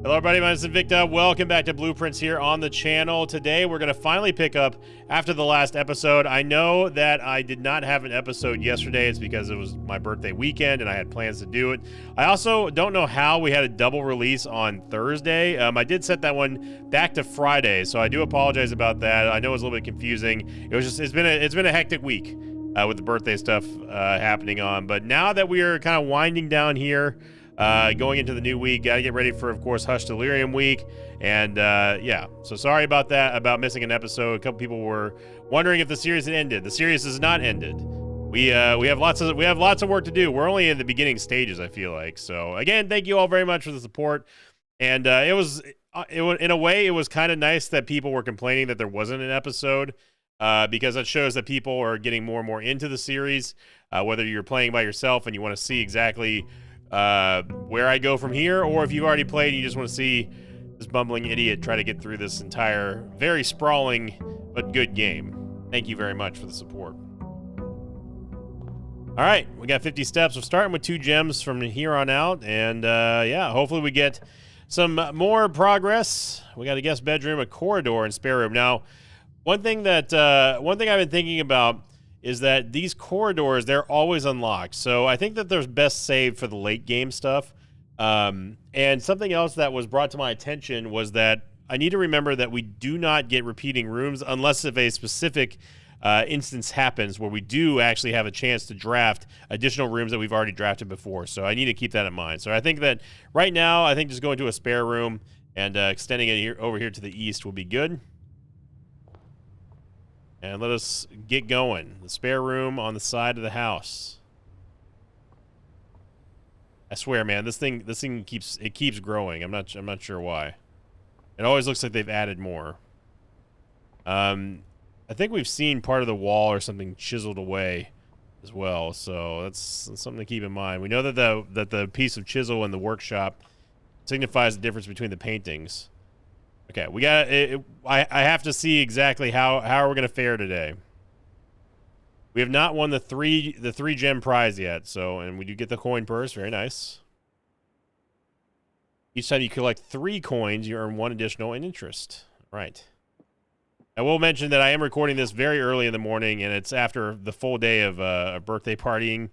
Hello everybody, my name is Invicta. Welcome back to Blueprints here on the channel. Today we're going to finally pick up after the last episode. I know that I did not have an episode yesterday. It's because it was my birthday weekend and I had plans to do it. I also don't know how we had a double release on Thursday. I did set that one back to Friday, so I do apologize about that. I know it was a little bit confusing. It's been a hectic week with the birthday stuff happening on. But now that we are kind of winding down here, going into the new week, gotta get ready for, of course, Hush Delirium week, and yeah, so sorry about that, about missing an episode. A couple people were wondering if the series had ended. The series has not ended. We have lots of work to do. We're only in the beginning stages, I feel like. So again, thank you all very much for the support. And it was in a way, it was kind of nice that people were complaining that there wasn't an episode, because that shows that people are getting more and more into the series. Whether you're playing by yourself and you want to see exactly where I go from here, or if you've already played and you just want to see this bumbling idiot try to get through this entire very sprawling but good game. Thank you very much for the support. All right, we got 50 steps. We're starting with 2 gems from here on out, and yeah, hopefully we get some more progress. We got a guest bedroom, a corridor, and spare room. Now, one thing I've been thinking about is that these corridors, they're always unlocked. So I think that there's best saved for the late game stuff. And something else that was brought to my attention was that I need to remember that we do not get repeating rooms unless if a specific instance happens where we do actually have a chance to draft additional rooms that we've already drafted before. So I need to keep that in mind. So I think that right now, I think just going to a spare room and extending it over here to the east will be good. And let us get going. The spare room on the side of the house. I swear, man, this thing keeps growing. I'm not sure why. It always looks like they've added more. I think we've seen part of the wall or something chiseled away as well, so that's something to keep in mind. We know that the piece of chisel in the workshop signifies the difference between the paintings. Okay, we got I have to see exactly how are we gonna fare today. We have not won the three gem prize yet, so, and we do get the coin purse, very nice. Each time you collect 3 coins, you earn 1 additional in interest. Right. I will mention that I am recording this very early in the morning, and it's after the full day of birthday partying.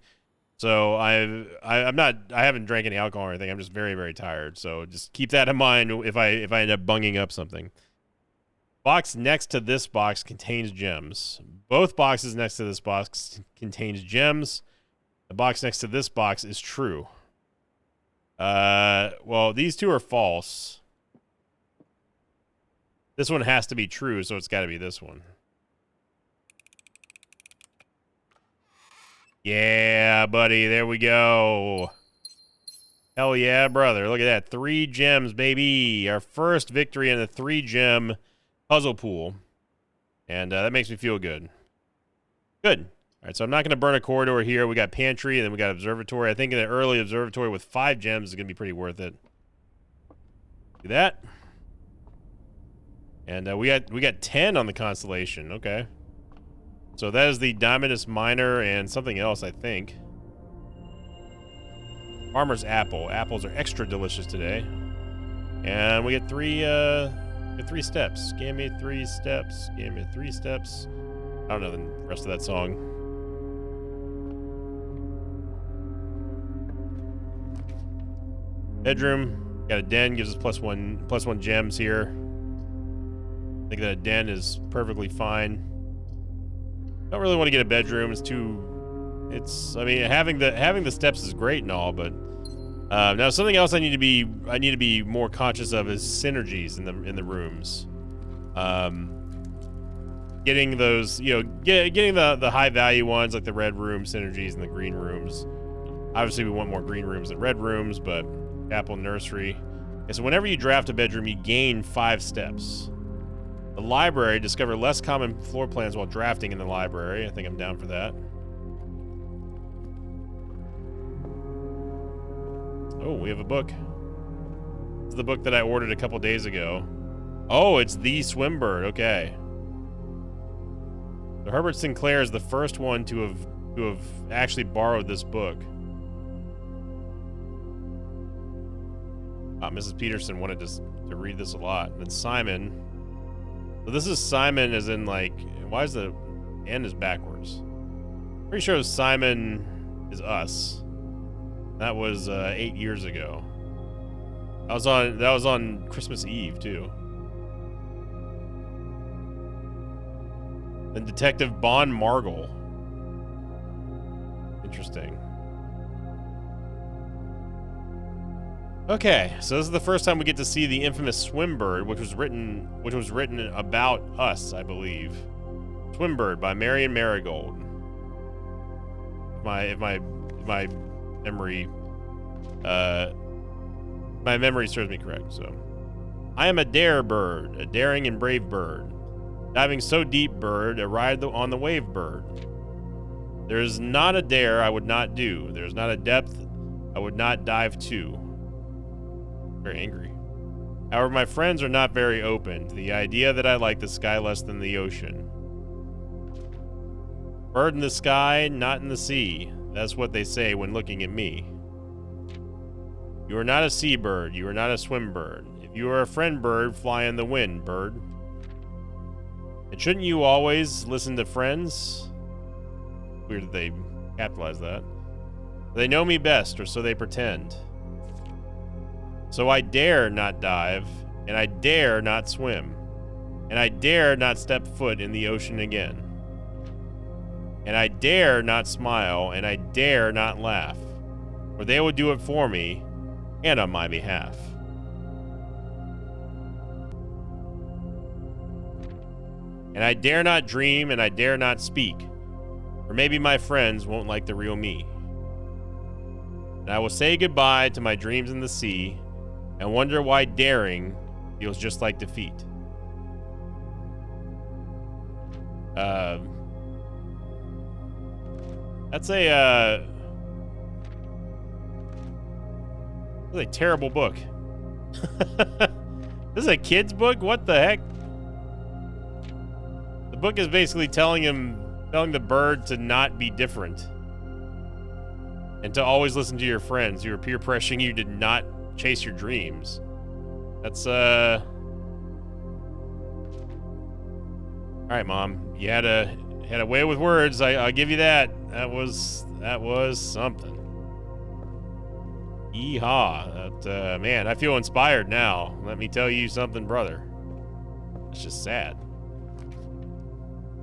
So I haven't drank any alcohol or anything. I'm just very, very tired. So just keep that in mind if I end up bunging up something. Box next to this box contains gems. Both boxes next to this box contains gems. The box next to this box is true. Well, these two are false. This one has to be true, so it's got to be this one. Yeah, buddy, there we go. Hell yeah, brother. Look at that. 3 gems, baby. Our first victory in the 3-gem puzzle pool. And that makes me feel good. Good. All right, so I'm not going to burn a corridor here. We got pantry, and then we got observatory. I think in the early observatory with 5 gems is going to be pretty worth it. Do that. And we got 10 on the constellation. Okay. So that is the Diamondus Miner and something else, I think. Farmer's Apple. Apples are extra delicious today. And we get 3 steps. Give me 3 steps. Give me 3 steps. I don't know the rest of that song. Bedroom. Got a den. Gives us plus one gems here. I think that a den is perfectly fine. Don't really want to get a bedroom. I mean, having the steps is great and all, but now something else I need to be more conscious of is synergies in the rooms. Getting those, getting the high value ones like the red room synergies and the green rooms. Obviously, we want more green rooms than red rooms, but Apple Nursery. Okay, so whenever you draft a bedroom, you gain 5 steps. The library, discover less common floor plans while drafting in the library. I think I'm down for that. Oh, we have a book. This is the book that I ordered a couple days ago. Oh, it's The Swimbird. Okay. So Herbert Sinclair is the first one to have actually borrowed this book. Mrs. Peterson wanted to read this a lot. And then Simon. So this is Simon as in like, why is the N is backwards? Pretty sure Simon is us. That was 8 years ago. That was on Christmas Eve too. Then Detective Bon Margle. Interesting. Okay, so this is the first time we get to see the infamous Swimbird, which was written about us, I believe. Swimbird by Marion Marigold. If my memory serves me correct. So, I am a dare bird, a daring and brave bird, diving so deep, bird, a ride on the wave, bird. There is not a dare I would not do. There is not a depth I would not dive to. Very angry. However, my friends are not very open to the idea that I like the sky less than the ocean. Bird in the sky, not in the sea. That's what they say when looking at me. You are not a seabird. You are not a swim bird. If you are a friend bird, fly in the wind, bird. And shouldn't you always listen to friends? Weird that they capitalize that. They know me best, or so they pretend. So I dare not dive, and I dare not swim, and I dare not step foot in the ocean again. And I dare not smile, and I dare not laugh, for they will do it for me and on my behalf. And I dare not dream, and I dare not speak, for maybe my friends won't like the real me. And I will say goodbye to my dreams in the sea, and wonder why daring feels just like defeat. That's a terrible book. This is a kid's book? What the heck? The book is basically telling the bird to not be different. And to always listen to your friends who are peer pressuring you to not chase your dreams. That's all right, Mom. You had a way with words. I'll give you that. That was something. Yeehaw. That man, I feel inspired now. Let me tell you something, brother. It's just sad.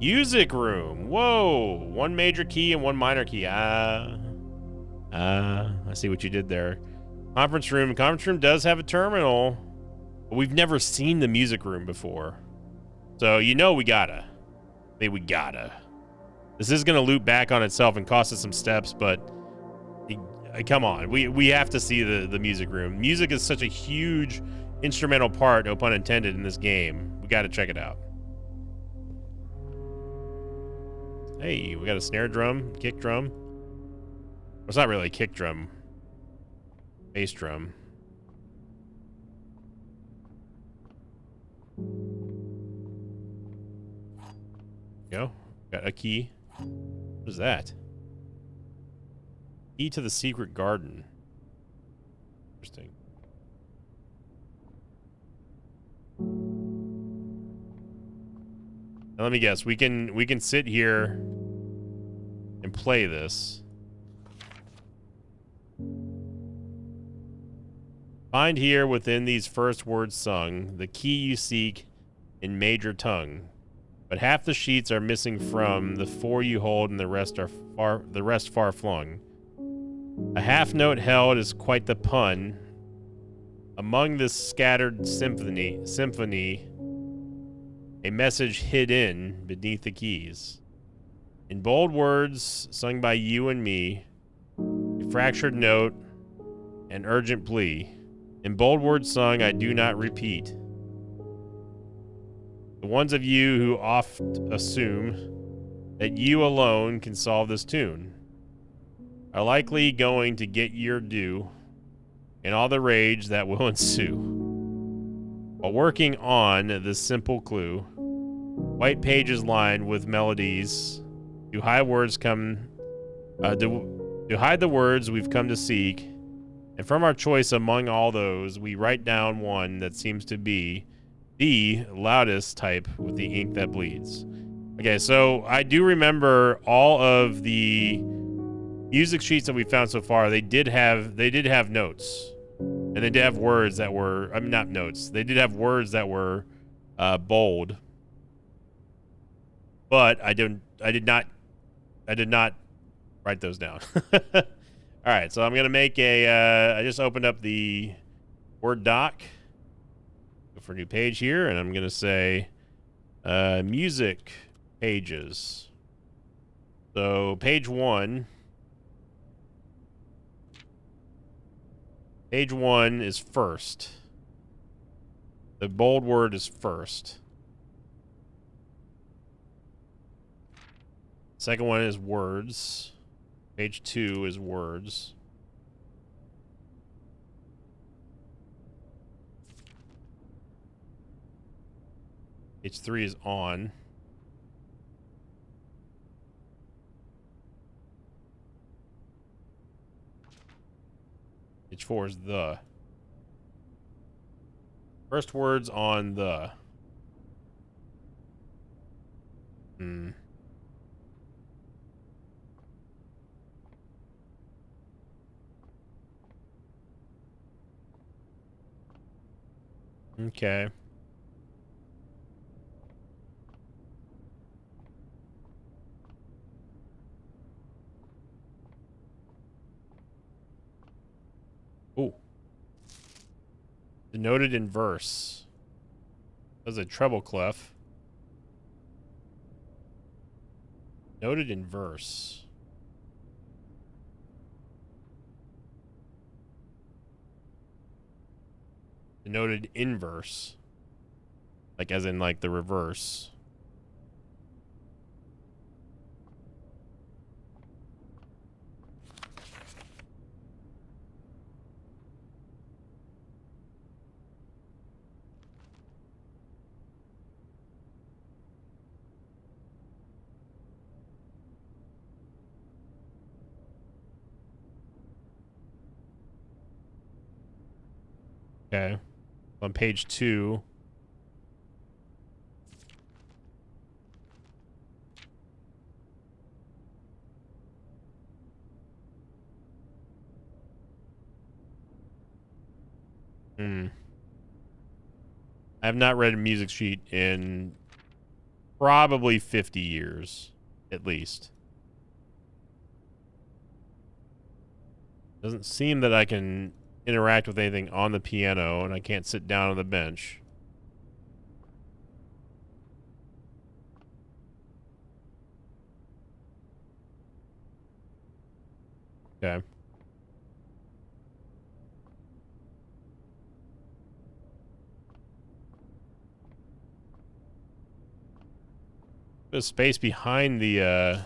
Music room. Whoa. One major key and one minor key. I see what you did there. Conference room. Conference room does have a terminal, but we've never seen the music room before. So, we gotta. This is gonna loop back on itself and cost us some steps, but come on. We have to see the music room. Music is such a huge instrumental part, no pun intended, in this game. We gotta check it out. Hey, we got a snare drum, kick drum. Well, it's not really a kick drum. Bass drum. Go. Got a key. What is that? Key to the secret garden. Interesting. Now let me guess. We can sit here and play this. Find here within these first words sung the key you seek in major tongue, but half the sheets are missing from the four you hold, and the rest far flung. A half note held is quite the pun. Among this scattered symphony, a message hid in beneath the keys. In bold words sung by you and me, a fractured note, an urgent plea. In bold words sung, I do not repeat. The ones of you who oft assume that you alone can solve this tune are likely going to get your due and all the rage that will ensue. While working on this simple clue, white pages lined with melodies, to hide the words we've come to seek, And from our choice among all those, we write down one that seems to be the loudest type with the ink that bleeds. Okay, so I do remember all of the music sheets that we found so far. They did have notes, and they did have words that were, I mean, not notes. They did have words that were bold, but I did not write those down. All right, so I'm gonna make a. I just opened up the Word doc. Go for a new page here, and I'm gonna say music pages. So page 1. Page 1 is first. The bold word is first. Second one is words. Page 2 is words. Page 3 is on. Page 4 is the. First words on the. Okay. Ooh. Denoted in verse. That's a treble clef. Noted in verse. Denoted inverse. Like as in like the reverse. Okay. On page 2. I have not read a music sheet in probably 50 years, at least. Doesn't seem that I can interact with anything on the piano, and I can't sit down on the bench. Okay. There's space behind the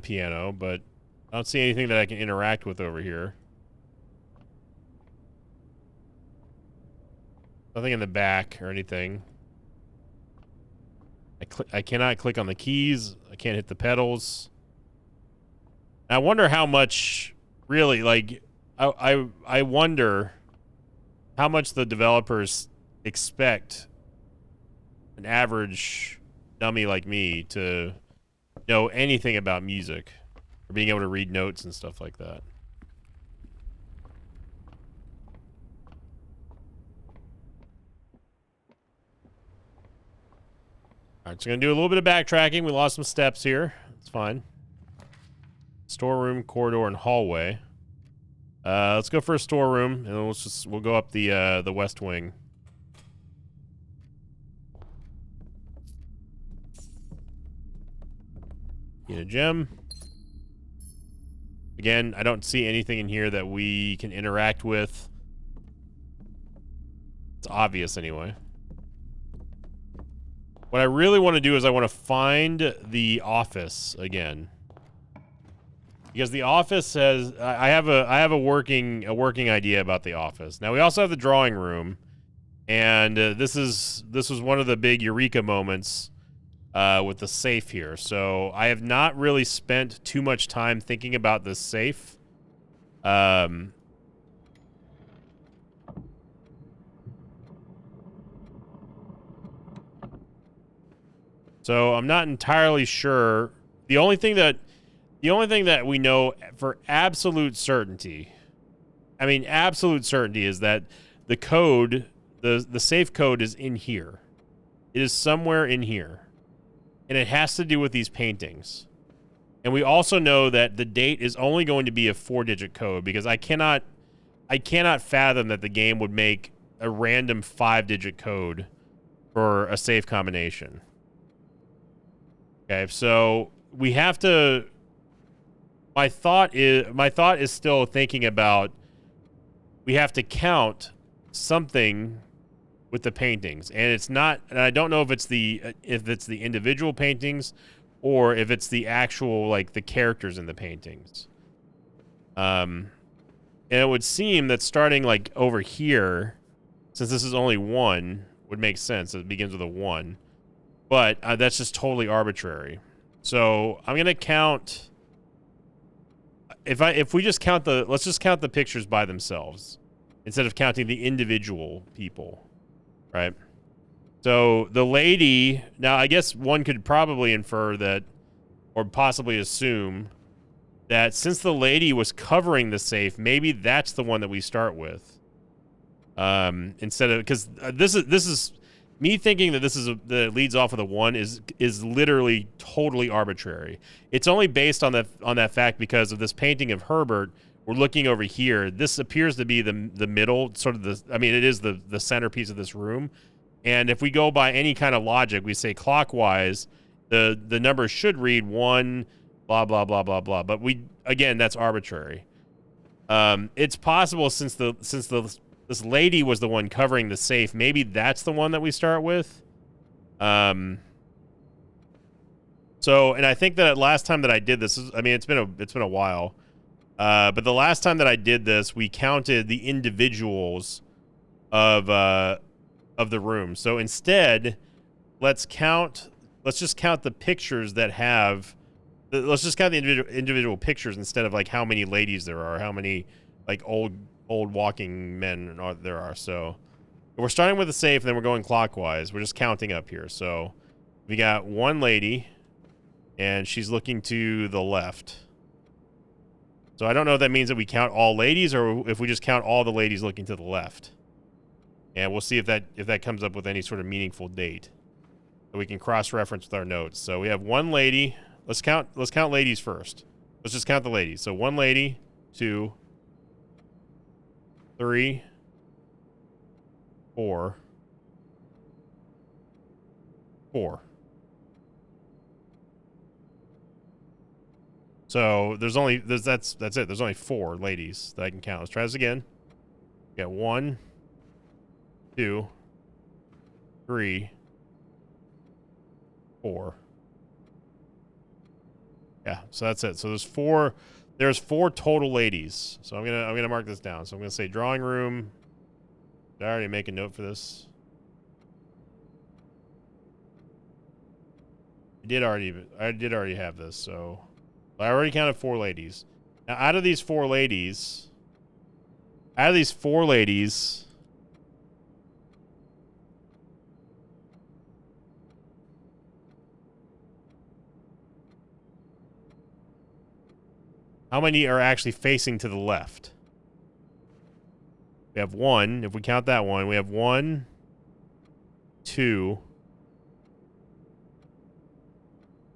piano, but I don't see anything that I can interact with over here. Nothing in the back or anything. I cannot click on the keys. I can't hit the pedals. I wonder how much, really, like, I wonder how much the developers expect an average dummy like me to know anything about music or being able to read notes and stuff like that. All right, so going to do a little bit of backtracking. We lost some steps here. It's fine. Storeroom, corridor, and hallway. Let's go for a storeroom, and then we'll go up the west wing. Get a gem. Again, I don't see anything in here that we can interact with. It's obvious anyway. What I really want to do is I want to find the office again. Because the office says I have a working idea about the office. Now we also have the drawing room, and this was one of the big eureka moments with the safe here. So I have not really spent too much time thinking about this safe. Um, so I'm not entirely sure. The only thing that we know for absolute certainty, I mean absolute certainty, is that the code, the safe code is in here. It is somewhere in here. And it has to do with these paintings. And we also know that the date is only going to be a 4-digit code, because I cannot fathom that the game would make a random 5-digit code for a safe combination. Okay, so we have to. My thought is still thinking about, we have to count something with the paintings, and it's not. And I don't know if it's the individual paintings, or if it's the actual, like, the characters in the paintings. And it would seem that starting, like, over here, since this is only 1, would make sense. It begins with a 1. But that's just totally arbitrary. So I'm going to count. If we just count let's just count the pictures by themselves instead of counting the individual people, right? So the lady, now I guess one could probably infer that, or possibly assume that since the lady was covering the safe, maybe that's the one that we start with. Instead of, because this is me thinking that that leads off with a 1 is literally totally arbitrary. It's only based on that fact because of this painting of Herbert. We're looking over here. This appears to be the middle, sort of it is the centerpiece of this room. And if we go by any kind of logic, we say clockwise, the number should read 1, blah blah blah blah blah. But again, that's arbitrary. It's possible since this lady was the one covering the safe, maybe that's the one that we start with. So, and I think that last time that I did this, it's been a while. But the last time that I did this, we counted the individuals of the room. So instead, let's just count the pictures that have. Let's just count the individual pictures instead of, like, how many ladies there are, how many, like, old walking men there are. So we're starting with the safe, and then we're going clockwise. We're just counting up here. So we got 1 lady, and she's looking to the left. So I don't know if that means that we count all ladies, or if we just count all the ladies looking to the left. And we'll see if that comes up with any sort of meaningful date that we can cross-reference with our notes. So we have 1 lady. Let's count ladies first. Let's just count the ladies. So 1 lady, 2, 3, 4, 4. So that's it. There's only 4 ladies that I can count. Let's try this again. We got 1, 2, 3, 4. Yeah, so that's it. So there's 4 total ladies. So I'm gonna mark this down. So I'm gonna say drawing room. Did I already make a note for this? I did already have this, so I already counted 4 ladies. Now out of these 4 ladies, how many are actually facing to the left? We have 1. If we count that one, we have 1, 2,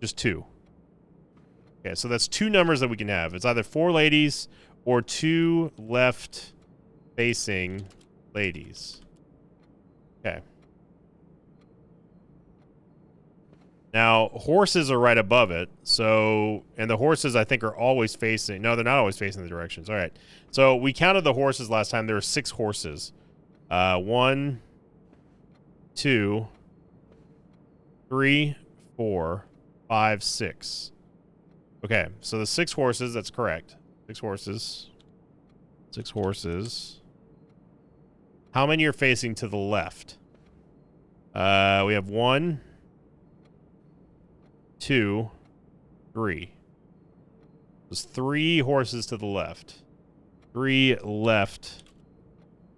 just 2. Okay, so that's 2 numbers that we can have. It's either 4 ladies or 2 left-facing ladies. Okay. Now, horses are right above it, so, and the horses, I think, are always facing, no, they're not always facing the directions. All right, so we counted the horses last time. There were 6 horses. 1, 2, 3, 4, 5, 6. Okay, so the 6 horses, that's correct. 6 horses. 6 horses. How many are facing to the left? We have 1, 2, 3. There's 3 horses to the left. 3 left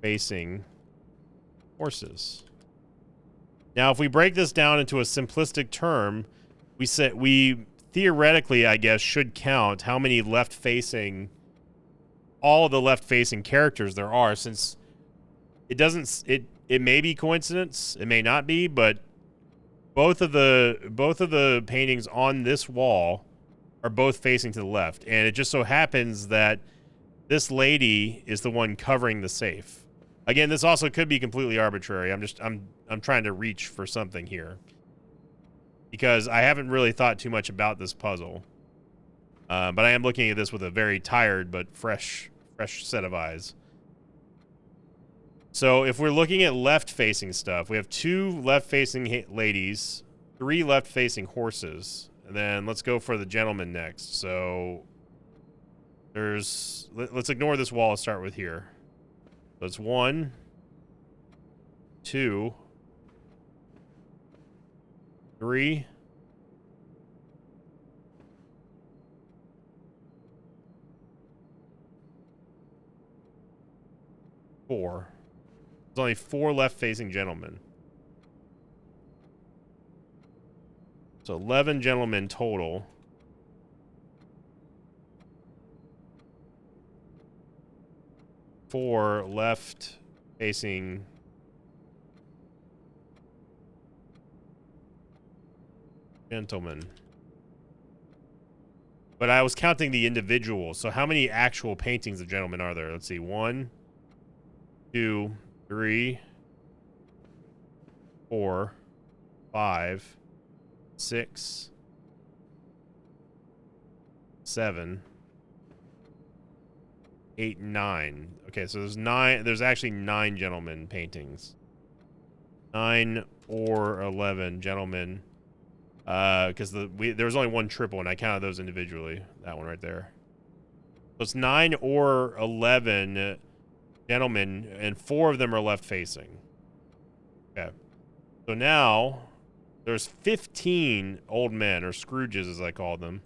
facing horses. Now, if we break this down into a simplistic term, we theoretically, I guess, should count how many all the left-facing characters there are, since it may be coincidence, it may not be, but both of the paintings on this wall are both facing to the left, and it just so happens that this lady is the one covering the safe. Again, this also could be completely arbitrary. I'm trying to reach for something here, because I haven't really thought too much about this puzzle. But I am looking at this with a very tired but fresh set of eyes. So if we're looking at left-facing stuff, we have 2 left-facing ladies, 3 left-facing horses, and then let's go for the gentleman next. So let's ignore this wall and start with here. So it's 1, 2, 3, 4. There's only 4 left-facing gentlemen. So 11 gentlemen total. Four left-facing gentlemen. But I was counting the individuals. So how many actual paintings of gentlemen are there? Let's see. 1, 2, 3, 4, 5, 6, 7, 8, 9. Okay, so there's actually 9 gentlemen paintings. 9 or 11 gentlemen. Because there was only 1 triple, and I counted those individually. That one right there. So it's 9 or 11 gentlemen, and 4 of them are left facing. Okay. So now there's 15 old men, or Scrooges as I call them.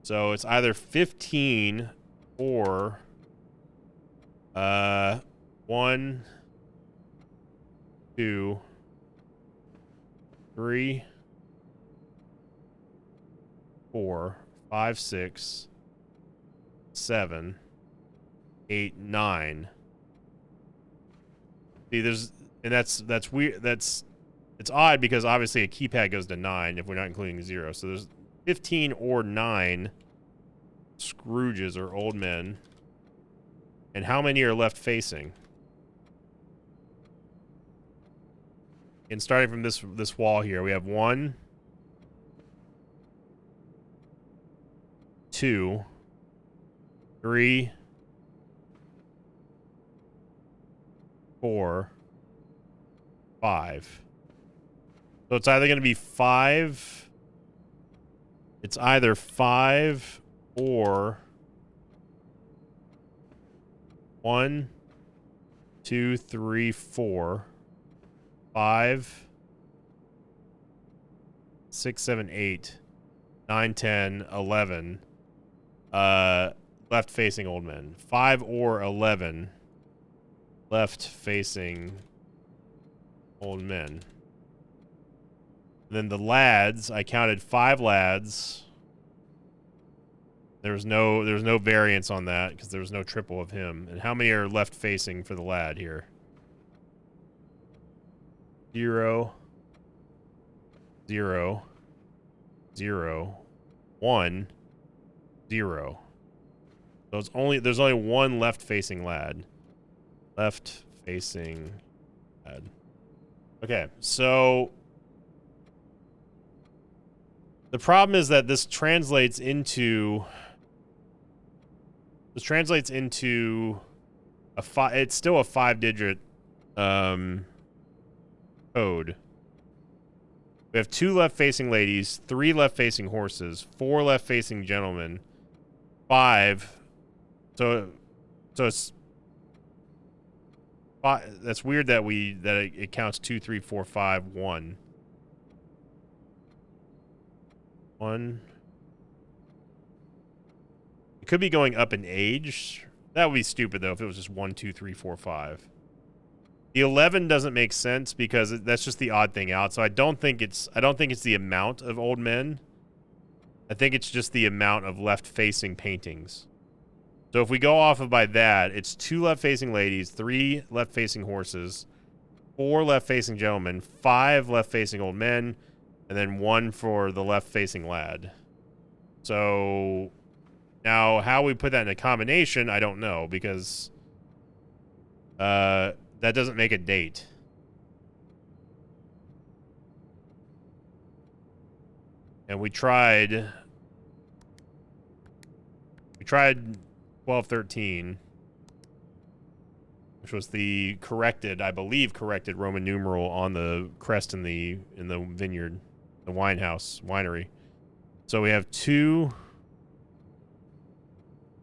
So it's either 15 or 1, 2, 3, 4, 5, 6, 7, 8, 9. See, that's weird. It's odd because obviously a keypad goes to 9 if we're not including 0. So there's 15 or 9 Scrooges or old men. And how many are left facing? And starting from this wall here, we have 1, 2, 3, 4, 5. So it's either going to be 5. It's either 5 or 1, 2, 3, 4, 5, 6, 7, 8, 9, 10, 11. Left facing old men. 5 or 11 left facing old men. And then the lads, I counted 5 lads. There was no variance on that because there was no triple of him. And how many are left facing for the lad here? 0, 0, 0, 1, 0. So there's only 1 left facing lad. Left facing lad. Okay, so the problem is that this translates into a it's still a 5-digit code. We have 2 left-facing ladies, 3 left-facing horses, 4 left-facing gentlemen, 5. So it's 5. That's weird that it counts 2, 3, 4, 5, 1. 1. It could be going up in age. That would be stupid, though, if it was just 1, 2, 3, 4, 5. The 11 doesn't make sense because that's just the odd thing out. So I don't think it's the amount of old men. I think it's just the amount of left-facing paintings. So if we go off of by that, it's 2 left-facing ladies, 3 left-facing horses, 4 left-facing gentlemen, 5 left-facing old men, and then 1 for the left-facing lad. So now how we put that in a combination, I don't know, because that doesn't make a date. And we tried 1213, which was the corrected, I believe, corrected Roman numeral on the crest in the vineyard, the winery. So we have 2,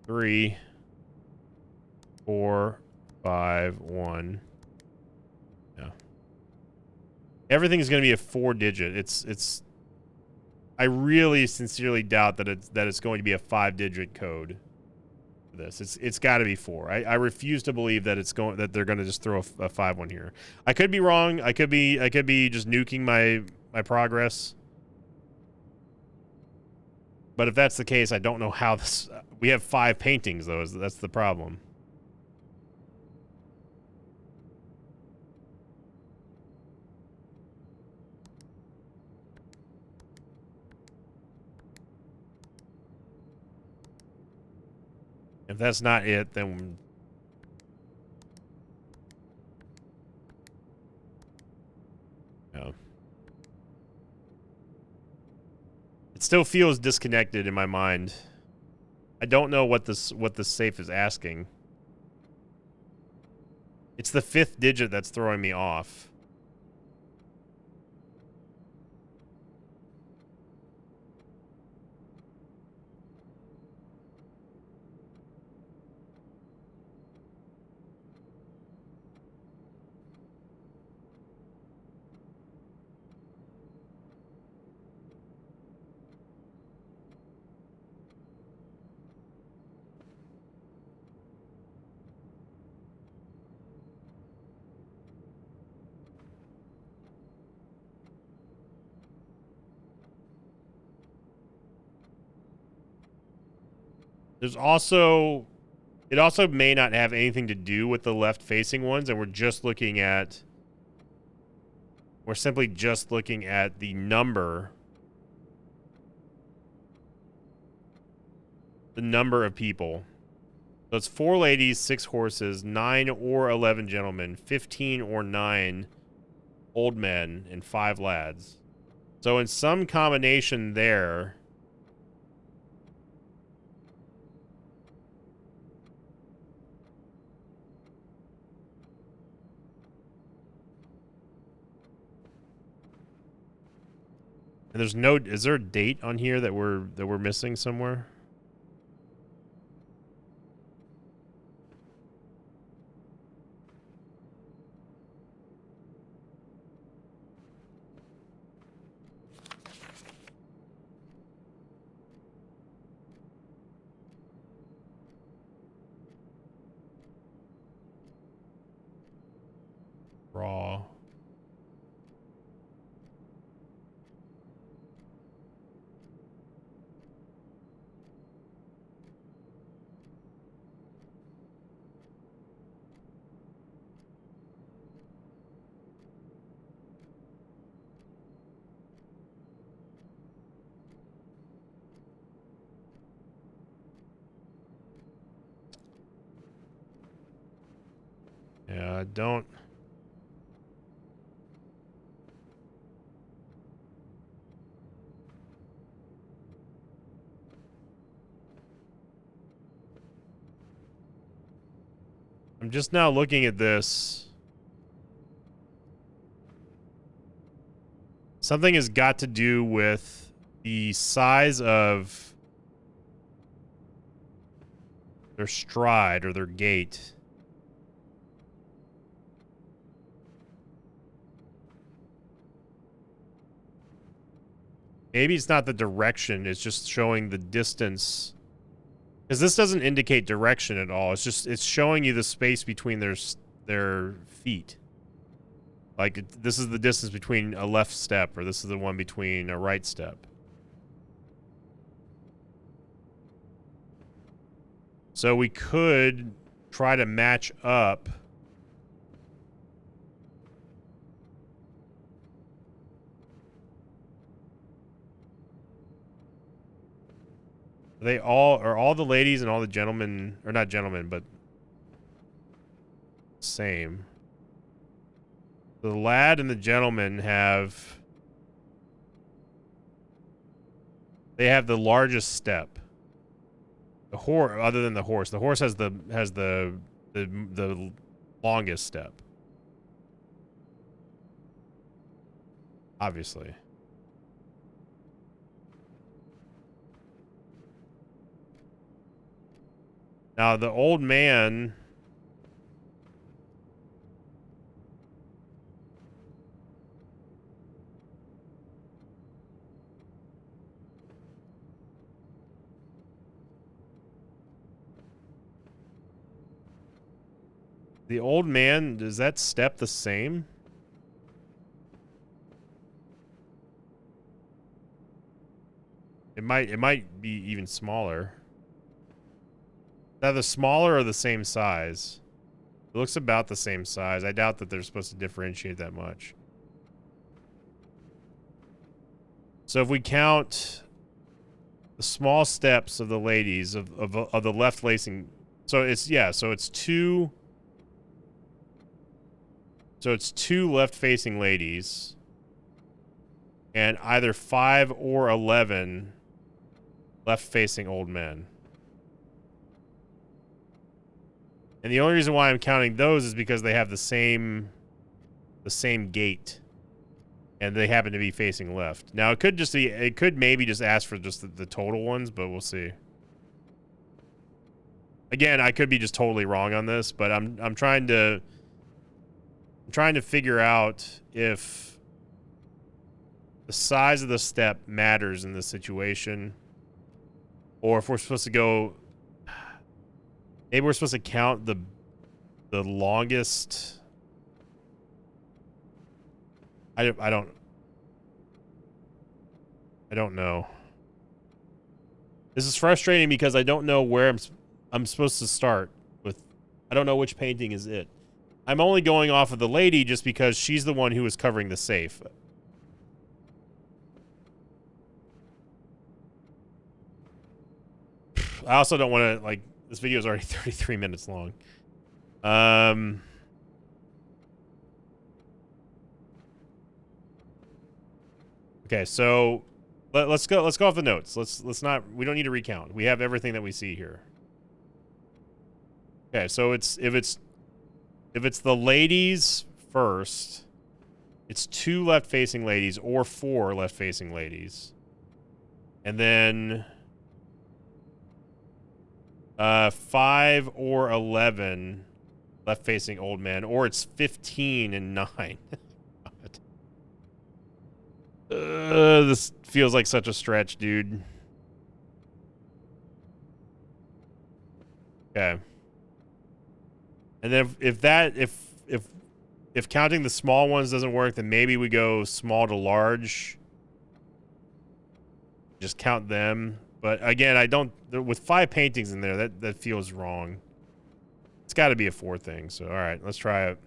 3, 4, 5, 1. Yeah. Everything's going to be a 4-digit. It's. I really sincerely doubt that it's going to be a 5-digit code. This it's got to be 4. I refuse to believe that they're going to just throw a 5 one here. I could be wrong. I could be just nuking my progress. But if that's the case, I don't know how this. We have 5 paintings though. That's the problem. If that's not it, then no. It still feels disconnected in my mind. I don't know what this safe is asking. It's the 5th digit that's throwing me off. There's also, it also may not have anything to do with the left-facing ones, and we're simply just looking at the number of people. So it's 4 ladies, 6 horses, 9 or 11 gentlemen, 15 or 9 old men, and 5 lads. So in some combination there, and there's no, is there a date on here that we're missing somewhere? Raw. Yeah, don't. I'm just now looking at this. Something has got to do with the size of their stride or their gait. Maybe it's not the direction, it's just showing the distance Because this doesn't indicate direction at all. It's showing you the space between their feet. Like, this is the distance between a left step, or this is the one between a right step. So we could try to match up are all the ladies and all the gentlemen, or not gentlemen, but same. The lad and the gentleman have the largest step. The horse, other than the horse has the longest step. Obviously. Now the old man. The old man, does that step the same? It might be even smaller. Now the smaller or the same size? It looks about the same size. I doubt that they're supposed to differentiate that much. So if we count the small steps of the ladies of the left lacing, so it's two. So it's two left-facing ladies, and either 5 or 11 left-facing old men. And the only reason why I'm counting those is because they have the same gait, and they happen to be facing left. Now it could maybe just ask for just the total ones, but we'll see. Again, I could be just totally wrong on this, but I'm trying to figure out if the size of the step matters in this situation, or if we're supposed to go. Maybe we're supposed to count the longest. I don't know. This is frustrating because I don't know where I'm supposed to start with. I don't know which painting is it. I'm only going off of the lady just because she's the one who is covering the safe. I also don't want to, like, this video is already 33 minutes long. Okay, so let's go off the notes. We don't need to recount. We have everything that we see here. Okay, so if it's the ladies first, it's 2 left-facing ladies or 4 left-facing ladies. And then 5 or 11 left-facing old men, or it's 15 and 9. This feels like such a stretch, dude. Okay. And then if counting the small ones doesn't work, then maybe we go small to large. Just count them. But again, I don't. With 5 paintings in there, that feels wrong. It's got to be a 4 thing. So all right, let's try it.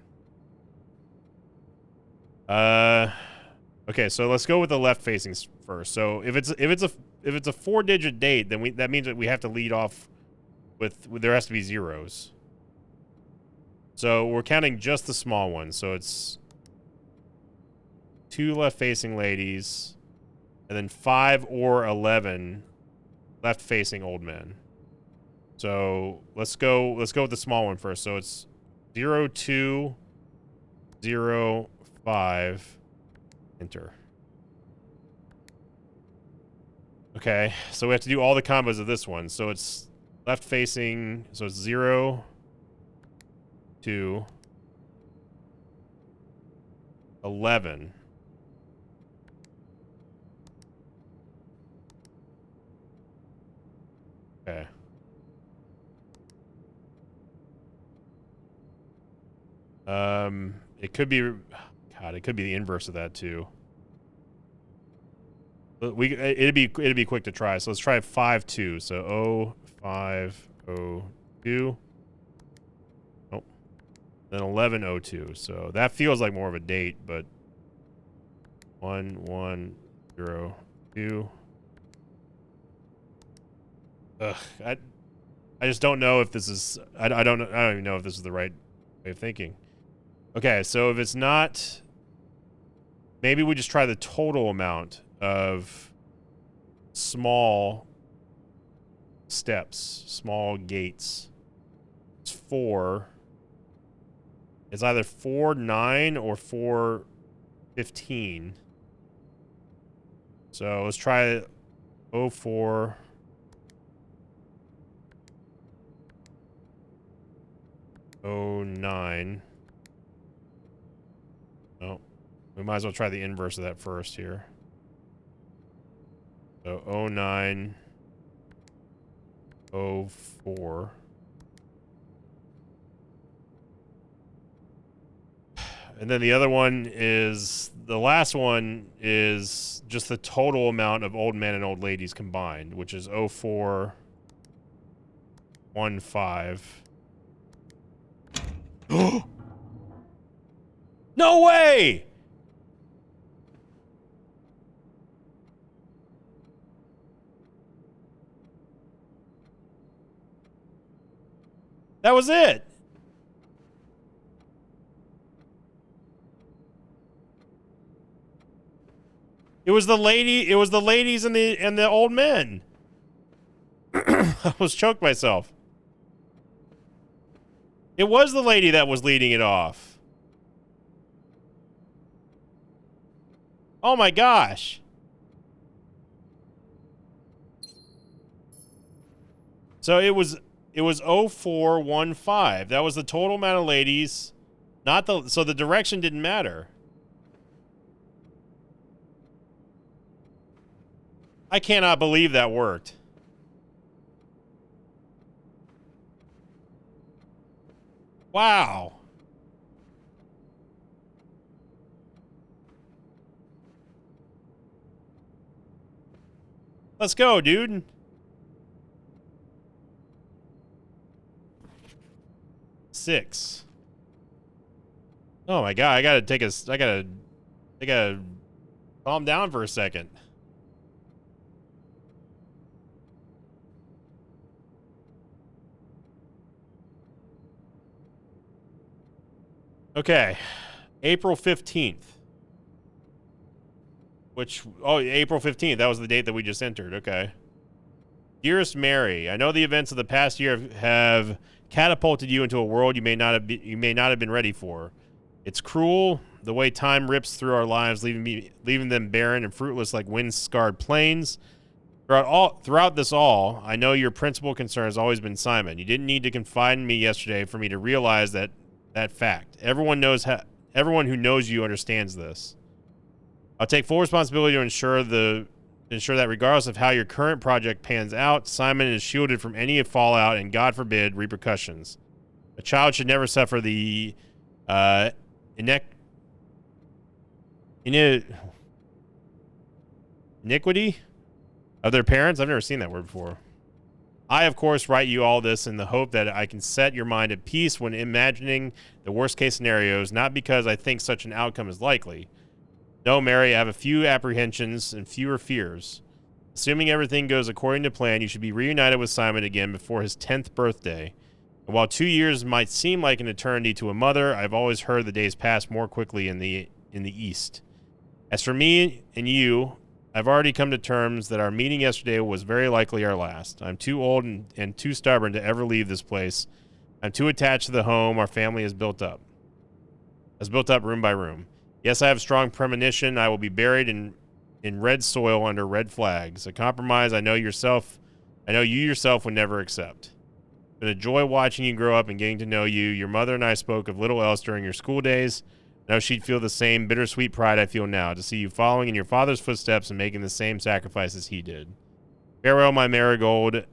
Okay, so let's go with the left facing first. So if it's a 4-digit date, then that means that we have to lead off with there has to be zeros. So we're counting just the small ones. So it's 2 left-facing ladies, and then 5 or 11 left-facing old men. So let's go with the small one first. So it's 0, 2, 0, 5, enter. Okay, so we have to do all the combos of this one. So it's left-facing. So it's 0. 2, 11. Okay. It could be, God, it could be the inverse of that too. It'd be quick to try. So let's try 5-2. So 0502. Oh, then 1102. So that feels like more of a date, but 1102. Ugh, I just don't know if this is. I don't even know if this is the right way of thinking. Okay, so if it's not, maybe we just try the total amount of small steps, small gates. It's 4. It's either 4-9 or 4-15. So let's try 04. Oh, 09. Oh, we might as well try the inverse of that first here. So 09, 04. And then the other one is, the last one is just the total amount of old men and old ladies combined, which is 0415. No way! That was it. It was the ladies and the old men. I was choked myself. It was the lady that was leading it off. Oh my gosh. So it was 0415. That was the total amount of ladies. Not the, so the direction didn't matter. I cannot believe that worked. Wow. Let's go, dude. Six. Oh my god, I gotta calm down for a second. Okay. April 15th. April 15th. That was the date that we just entered. Okay. Dearest Mary, I know the events of the past year have catapulted you into a world you may not have been ready for. It's cruel, the way time rips through our lives, leaving them barren and fruitless like wind-scarred plains. Throughout this all, I know your principal concern has always been Simon. You didn't need to confide in me yesterday for me to realize that fact. Everyone who knows you understands this. I'll take full responsibility to ensure that regardless of how your current project pans out, Simon is shielded from any fallout and, God forbid, repercussions. A child should never suffer the iniquity of their parents. I've never seen that word before. I, of course, write you all this in the hope that I can set your mind at peace when imagining the worst-case scenarios, not because I think such an outcome is likely. No, Mary, I have a few apprehensions and fewer fears. Assuming everything goes according to plan, you should be reunited with Simon again before his 10th birthday. And while 2 years might seem like an eternity to a mother, I've always heard the days pass more quickly in the East. As for me and you, I've already come to terms that our meeting yesterday was very likely our last. I'm too old and too stubborn to ever leave this place. I'm too attached to the home our family has built up room by room. Yes, I have strong premonition I will be buried in red soil under red flags, a compromise I know you yourself would never accept. It's been a joy watching you grow up and getting to know you. Your mother and I spoke of little else during your school days. I know she'd feel the same bittersweet pride I feel now to see you following in your father's footsteps and making the same sacrifices he did. Farewell, my marigold.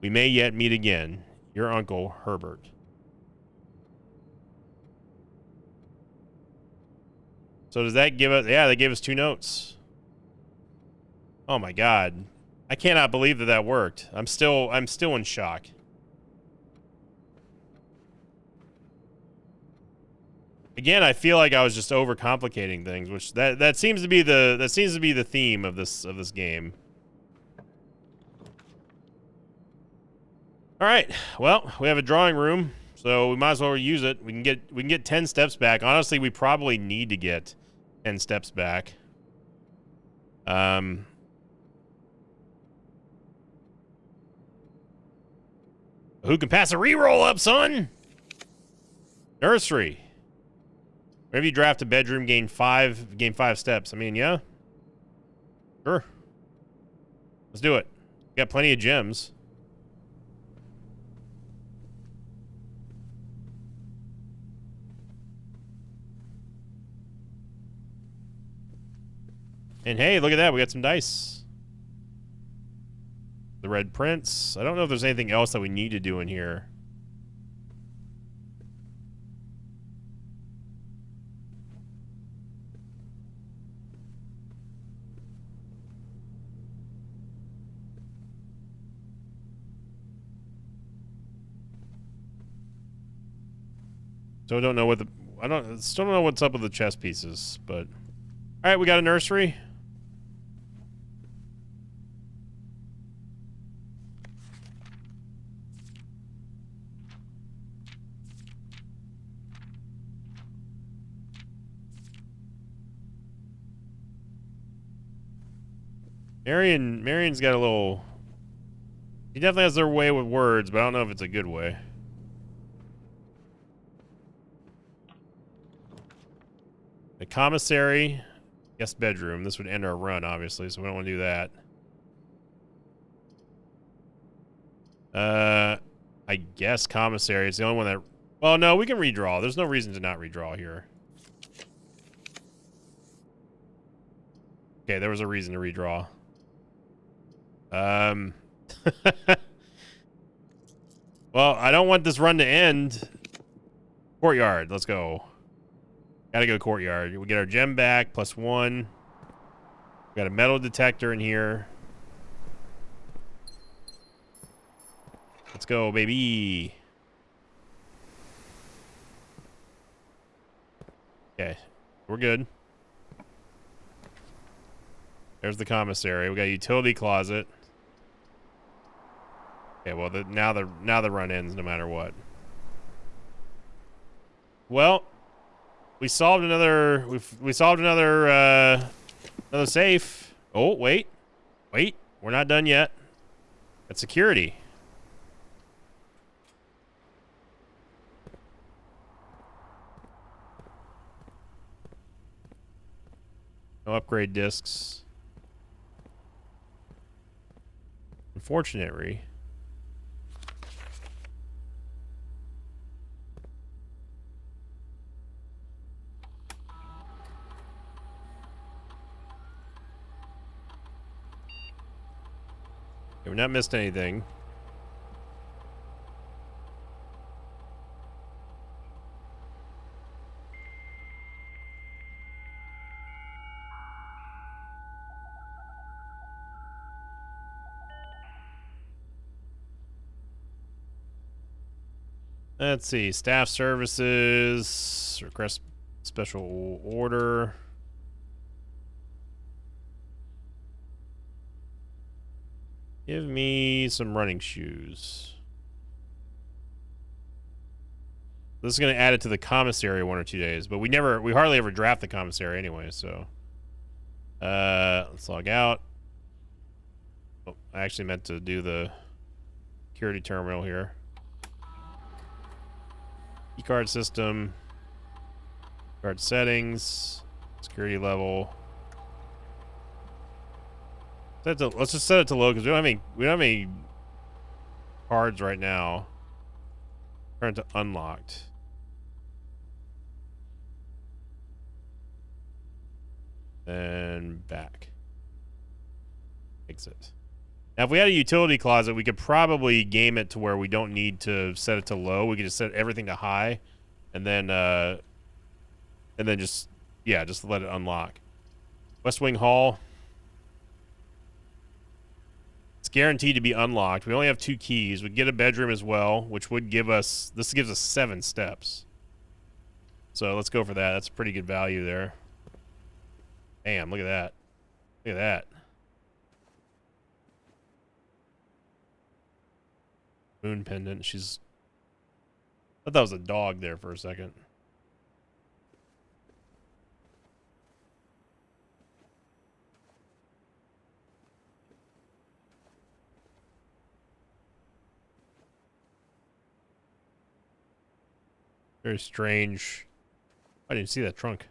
We may yet meet again. Your uncle, Herbert. So does that give us... Yeah, they gave us 2 notes. Oh my god. I cannot believe that that worked. I'm still in shock. Again, I feel like I was just overcomplicating things, which that seems to be the theme of this game. All right. Well, we have a drawing room, so we might as well use it. We can get 10 steps back. Honestly, we probably need to get 10 steps back. Who can pass a reroll up, son? Nursery. Whenever you draft a bedroom, gain 5 steps. I mean, yeah. Sure. Let's do it. We got plenty of gems. And hey, look at that. We got some dice. The Red Prince. I don't know if there's anything else that we need to do in here. So I don't know what still don't know what's up with the chess pieces, but all right, we got a nursery. Marion's got a little... He definitely has their way with words, but I don't know if it's a good way. The commissary, guest bedroom. This would end our run, obviously, so we don't want to do that. I guess commissary is the only one that... Well, no, we can redraw. There's no reason to not redraw here. Okay, there was a reason to redraw. Well, I don't want this run to end. Courtyard, let's go. Gotta go courtyard. We get our gem back, +1. We got a metal detector in here. Let's go, baby. Okay, we're good. There's the commissary. We got a utility closet. Okay, well, now the run ends no matter what. Well, we solved another. We solved another safe. Oh, wait, we're not done yet. That's security. No upgrade discs. Unfortunately. We've not missed anything. Let's see. Staff services. Request special order. Give me some running shoes. This is going to add it to the commissary 1 or 2 days, but we hardly ever draft the commissary anyway, so. Let's log out. Oh, I actually meant to do the security terminal here. Keycard system. Card settings. Security level. Let's just set it to low because we don't have any cards right now. Turn to unlocked. Then back. Exit. Now, if we had a utility closet, we could probably game it to where we don't need to set it to low. We could just set everything to high, and then just Yeah, just let it unlock. West Wing Hall. It's guaranteed to be unlocked. We only have 2 keys. We get a bedroom as well, which would give us... This gives us 7 steps. So let's go for that. That's a pretty good value there. Damn, look at that. Look at that. Moon pendant. She's... I thought that was a dog there for a second. Very strange. I didn't see that trunk.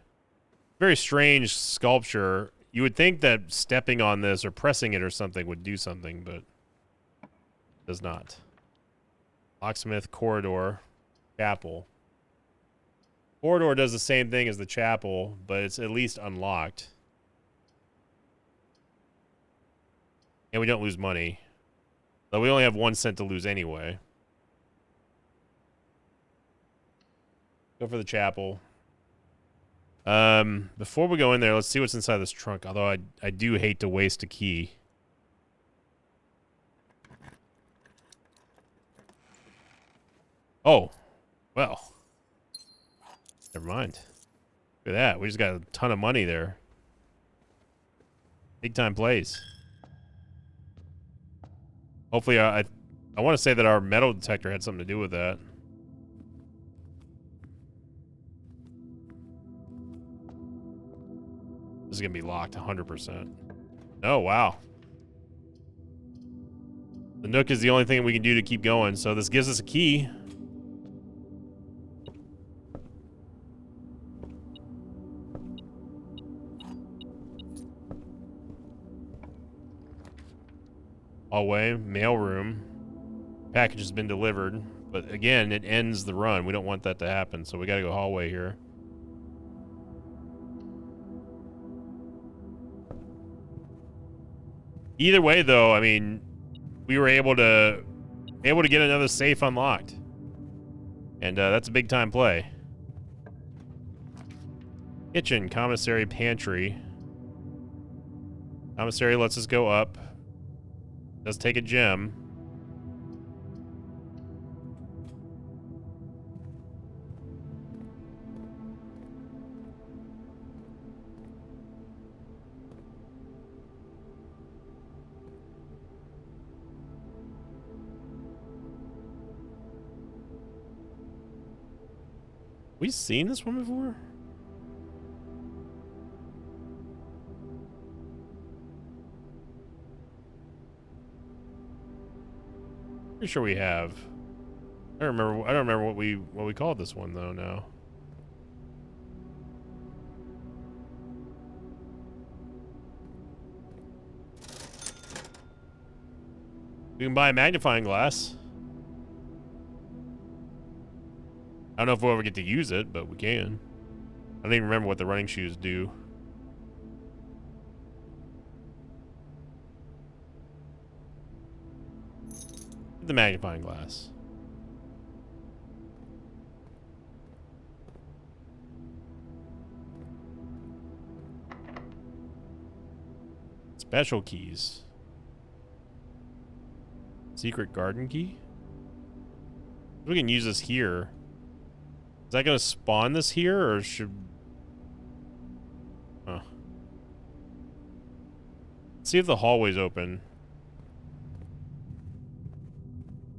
Very strange sculpture. You would think that stepping on this or pressing it or something would do something, but it does not. Locksmith, corridor, chapel. Corridor does the same thing as the chapel, but it's at least unlocked. And we don't lose money. Though we only have 1 cent to lose anyway. Go for the chapel. Before we go in there, let's see what's inside this trunk. Although I do hate to waste a key. Oh, well. Never mind. Look at that. We just got a ton of money there. Big time plays. Hopefully, I want to say that our metal detector had something to do with that. This is going to be locked 100%. Oh, wow. The Nook is the only thing we can do to keep going, so this gives us a key. Hallway, mailroom. Package has been delivered, but again, it ends the run. We don't want that to happen, so we got to go hallway here. Either way, though, I mean, we were able to get another safe unlocked, and that's a big time play. Kitchen, commissary, pantry. Commissary lets us go up. Does take a gem. We seen this one before? Pretty sure we have. I don't remember what we called this one though now. We can buy a magnifying glass. I don't know if we'll ever get to use it, but we can. I don't even remember what the running shoes do. The magnifying glass. Special keys. Secret garden key? We can use this here. Is that going to spawn this here, or should... Huh. Let's see if the hallway's open.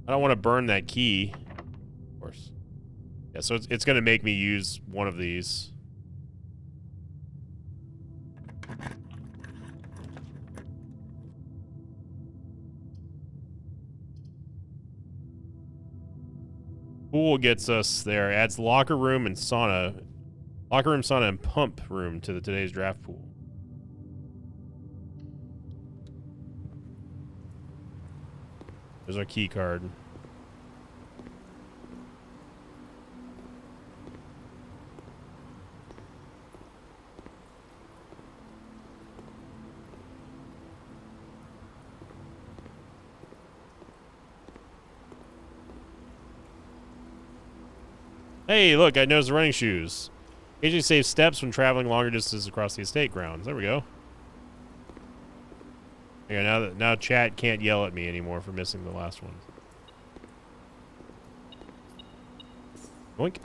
I don't want to burn that key. Of course. Yeah, so it's going to make me use one of these. Pool gets us there. Adds locker room and sauna. Locker room, sauna, and pump room to today's draft pool. There's our key card. Hey, look, I noticed the running shoes. Occasionally save steps when traveling longer distances across the estate grounds. There we go. Yeah, now chat can't yell at me anymore for missing the last one. Boink.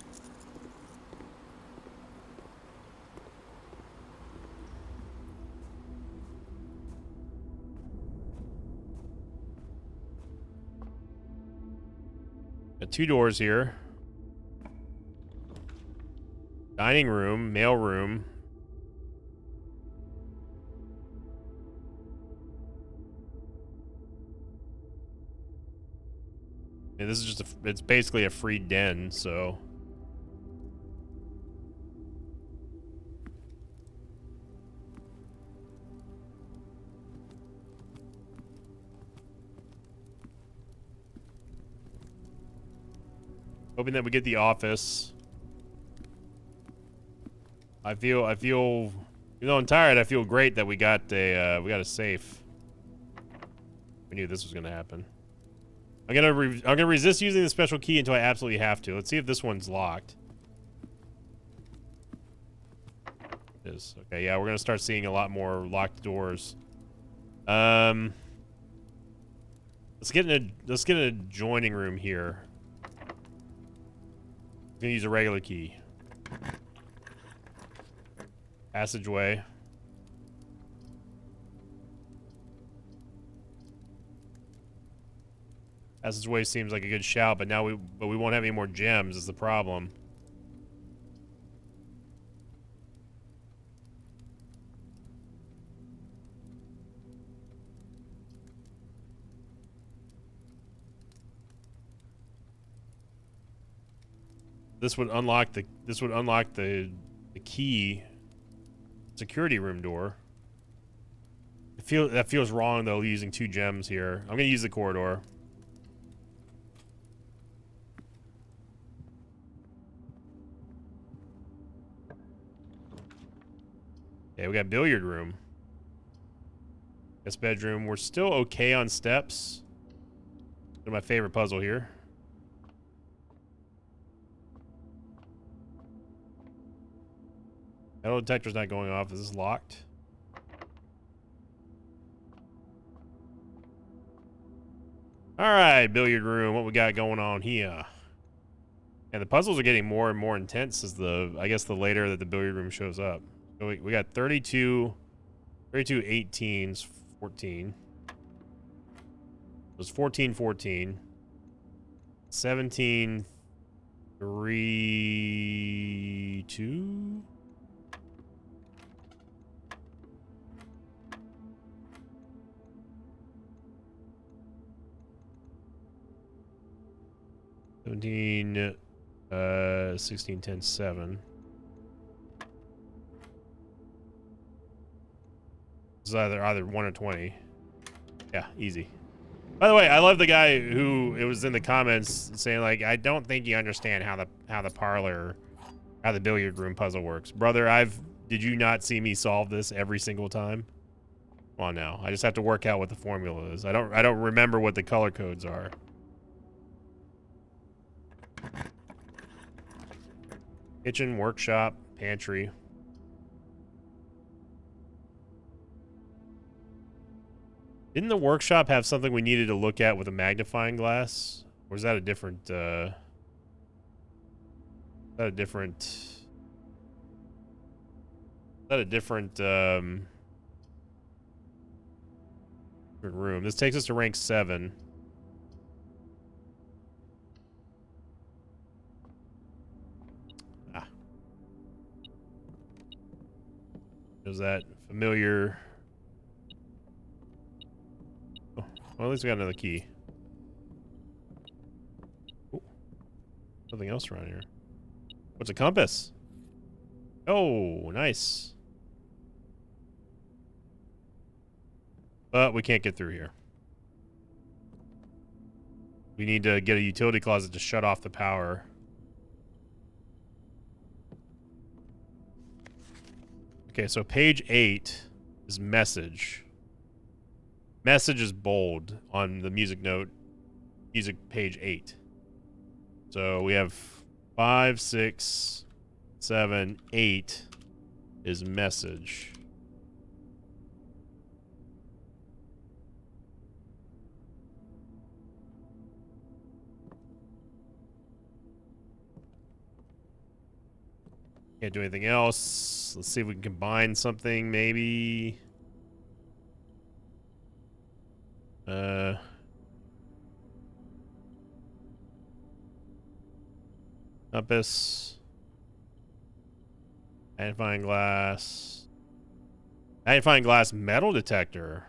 Got 2 doors here. Dining room, mail room. And this is just it's basically a free den, so. Hoping that we get the office. I feel, even though I'm tired, I feel great that we got a safe. We knew this was gonna happen. I'm gonna resist using the special key until I absolutely have to. Let's see if this one's locked. It is. Okay, yeah, we're gonna start seeing a lot more locked doors. Let's get an adjoining room here. I'm gonna use a regular key. Passageway. Passageway seems like a good shout, but we won't have any more gems is the problem. This would unlock the key security room door. That feels wrong though, using 2 gems here. I'm gonna use the corridor. Okay, we got billiard room. Guest bedroom. We're still okay on steps. My favorite puzzle here. Metal detector's not going off. Is this locked? Alright, billiard room. What we got going on here? And the puzzles are getting more and more intense as I guess the later that the billiard room shows up. So we got 32 18s, 14. It was 14, 14. 17, 3, 2. $17, 16, 10, 7. It's either 1 or 20. Yeah, easy. By the way, I love the guy who it was in the comments saying like, I don't think you understand how the billiard room puzzle works. Brother, did you not see me solve this every single time? Come on now. I just have to work out what the formula is. I don't remember what the color codes are. Kitchen, workshop, pantry. Didn't the workshop have something we needed to look at with a magnifying glass? Or is that a different, different room? This takes us to rank 7. Is that familiar? Oh, well, at least we got another key. Ooh, something else around here. What's a compass? Oh, nice. But we can't get through here. We need to get a utility closet to shut off the power. Okay, so page 8 is message. Message is bold on the music note. Music page 8. So we have 5, 6, 7, 8 is message. Can't do anything else. Let's see if we can combine something, maybe. Compass. Magnifying glass. Magnifying glass metal detector.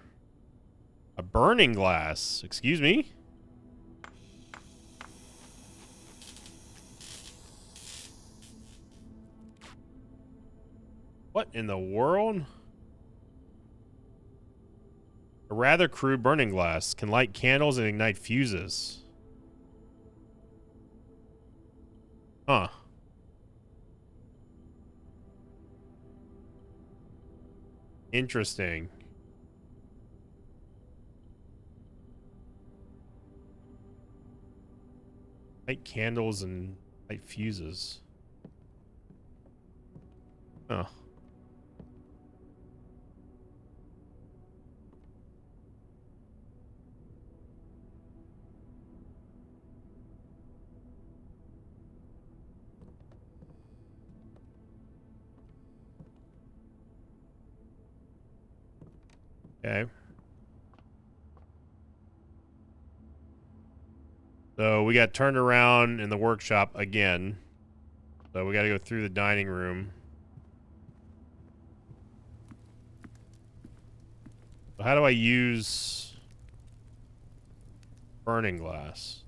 A burning glass. Excuse me? What in the world? A rather crude burning glass can light candles and ignite fuses. Huh. Interesting. Light candles and light fuses. Oh. Okay. So we got turned around in the workshop again. So we got to go through the dining room. So how do I use burning glass?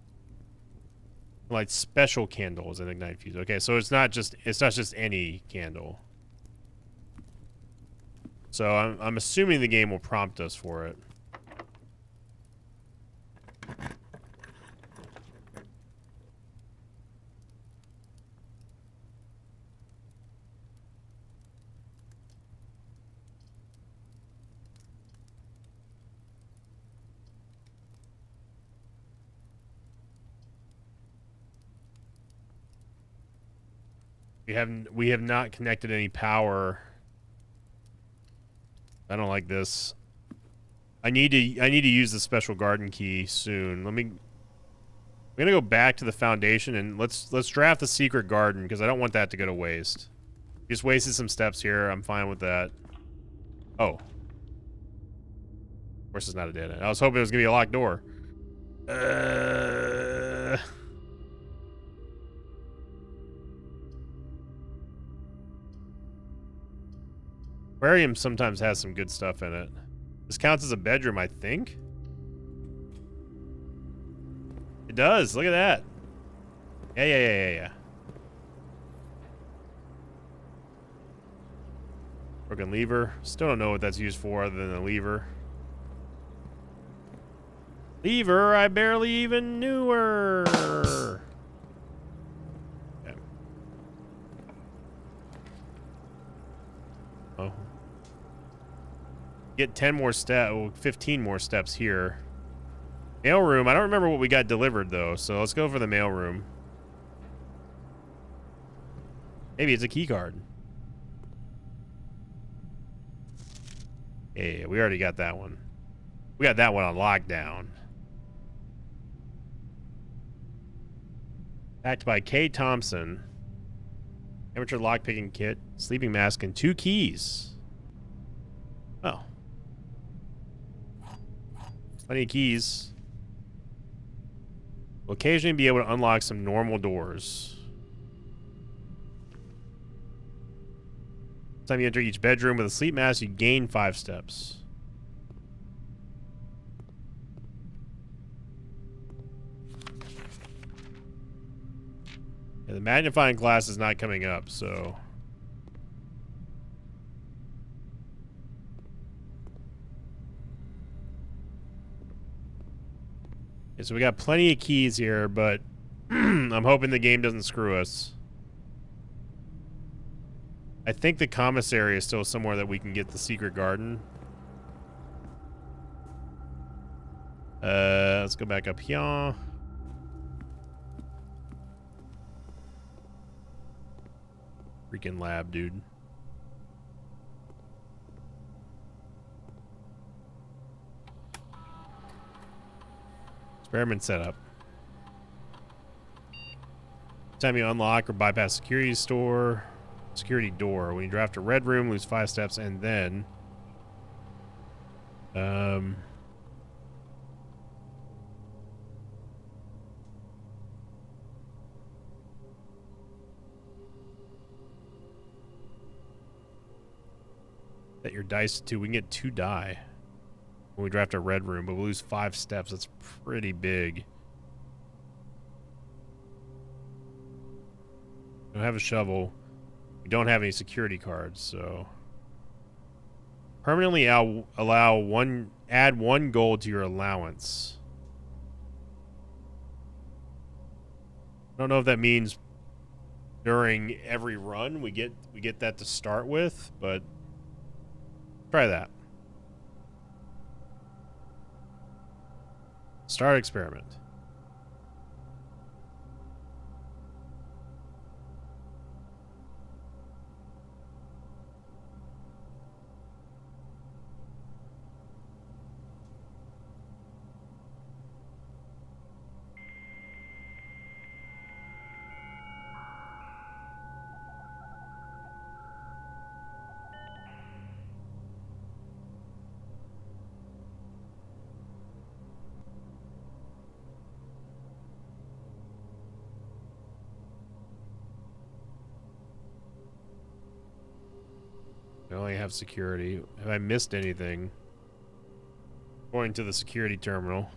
Light special candles and ignite fuse. Okay, so it's not just any candle. So I'm assuming the game will prompt us for it. We have not connected any power. I don't like this. I need to use the special garden key soon. I'm gonna go back to the foundation and let's draft the secret garden because I don't want that to go to waste. Just wasted some steps here. I'm fine with that. Oh. Of course it's not a dead end. I was hoping it was gonna be a locked door. Aquarium sometimes has some good stuff in it. This counts as a bedroom, I think. It does. Look at that. Yeah. Broken lever. Still don't know what that's used for other than a lever. Lever, I barely even knew her. Okay. Oh. Get 10 more steps, 15 more steps here. Mail room. I don't remember what we got delivered though, so let's go for the mail room. Maybe it's a key card. Yeah, we already got that one. We got that one on lockdown. Backed by K. Thompson. Amateur lockpicking kit, sleeping mask, and 2 keys. Oh. Plenty of keys. Will occasionally be able to unlock some normal doors. Each time you enter each bedroom with a sleep mask, you gain 5 steps. Yeah, the magnifying glass is not coming up, so... Okay, so we got plenty of keys here, but I'm hoping the game doesn't screw us. I think the commissary is still somewhere that we can get the secret garden. Let's go back up here. Freaking lab, dude. Experiment setup. Time you unlock or bypass security door. When you draft a red room, lose 5 steps, and then set your dice to. We can get 2 die when we draft a red room, but we lose 5 steps. That's pretty big. We don't have a shovel. We don't have any security cards, so permanently add 1 gold to your allowance. I don't know if that means during every run we get that to start with, but try that. Start experiment. I only have security. Have I missed anything? Going to the security terminal.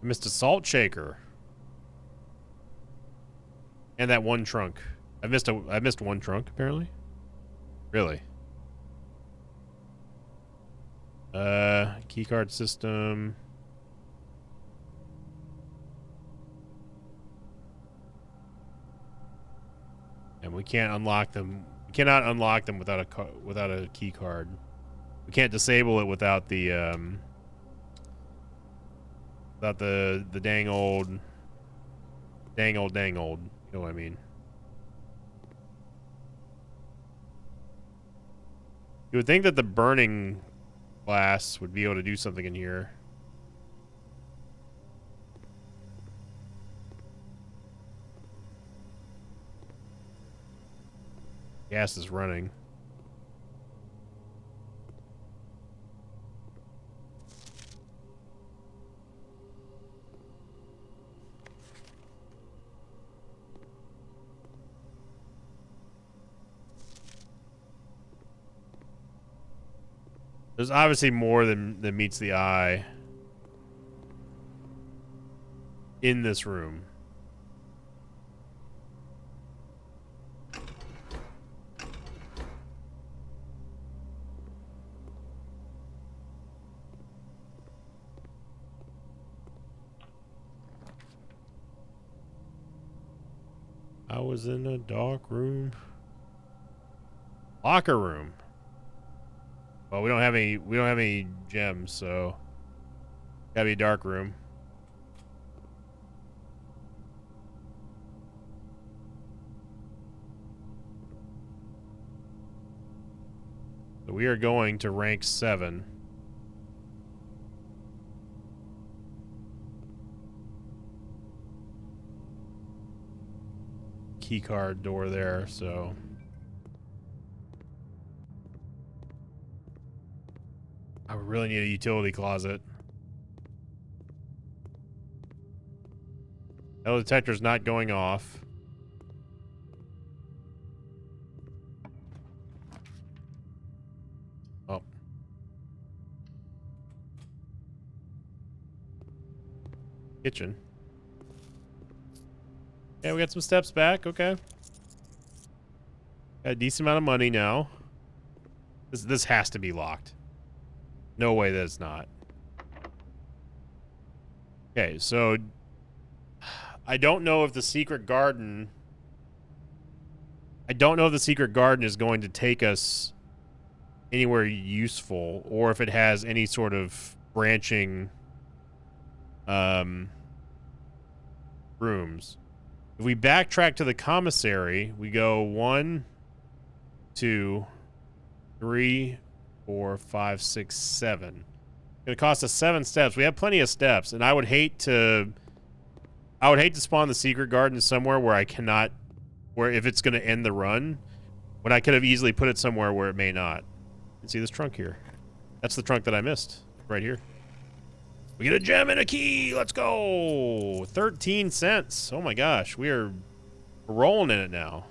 I missed a salt shaker. And that 1 trunk. I missed 1 trunk, apparently. Really? Keycard system. And we can't unlock them. We cannot unlock them without a key card. We can't disable it without the dang old. You know what I mean? You would think that the burning glass would be able to do something in here. Gas is running. There's obviously more than meets the eye in this room. I was in a dark room. Locker room. Well, we don't have any gems, so gotta be a dark room. So we are going to rank 7. Keycard door there, so I really need a utility closet. Metal detector's not going off. Oh. Kitchen. Yeah, we got some steps back. Okay. Got a decent amount of money now. This has to be locked. No way that it's not. Okay, so I don't know if the secret garden is going to take us anywhere useful, or if it has any sort of branching rooms. If we backtrack to the commissary, we go 1, 2, 3, 4, 5, 6, 7. It's gonna cost us 7 steps. We have plenty of steps, and I would hate to spawn the secret garden somewhere where I cannot, where if it's gonna end the run, when I could have easily put it somewhere where it may not. You see this trunk here? That's the trunk that I missed, right here. We get a gem and a key. Let's go. 13 cents. Oh my gosh, we are rolling in it now.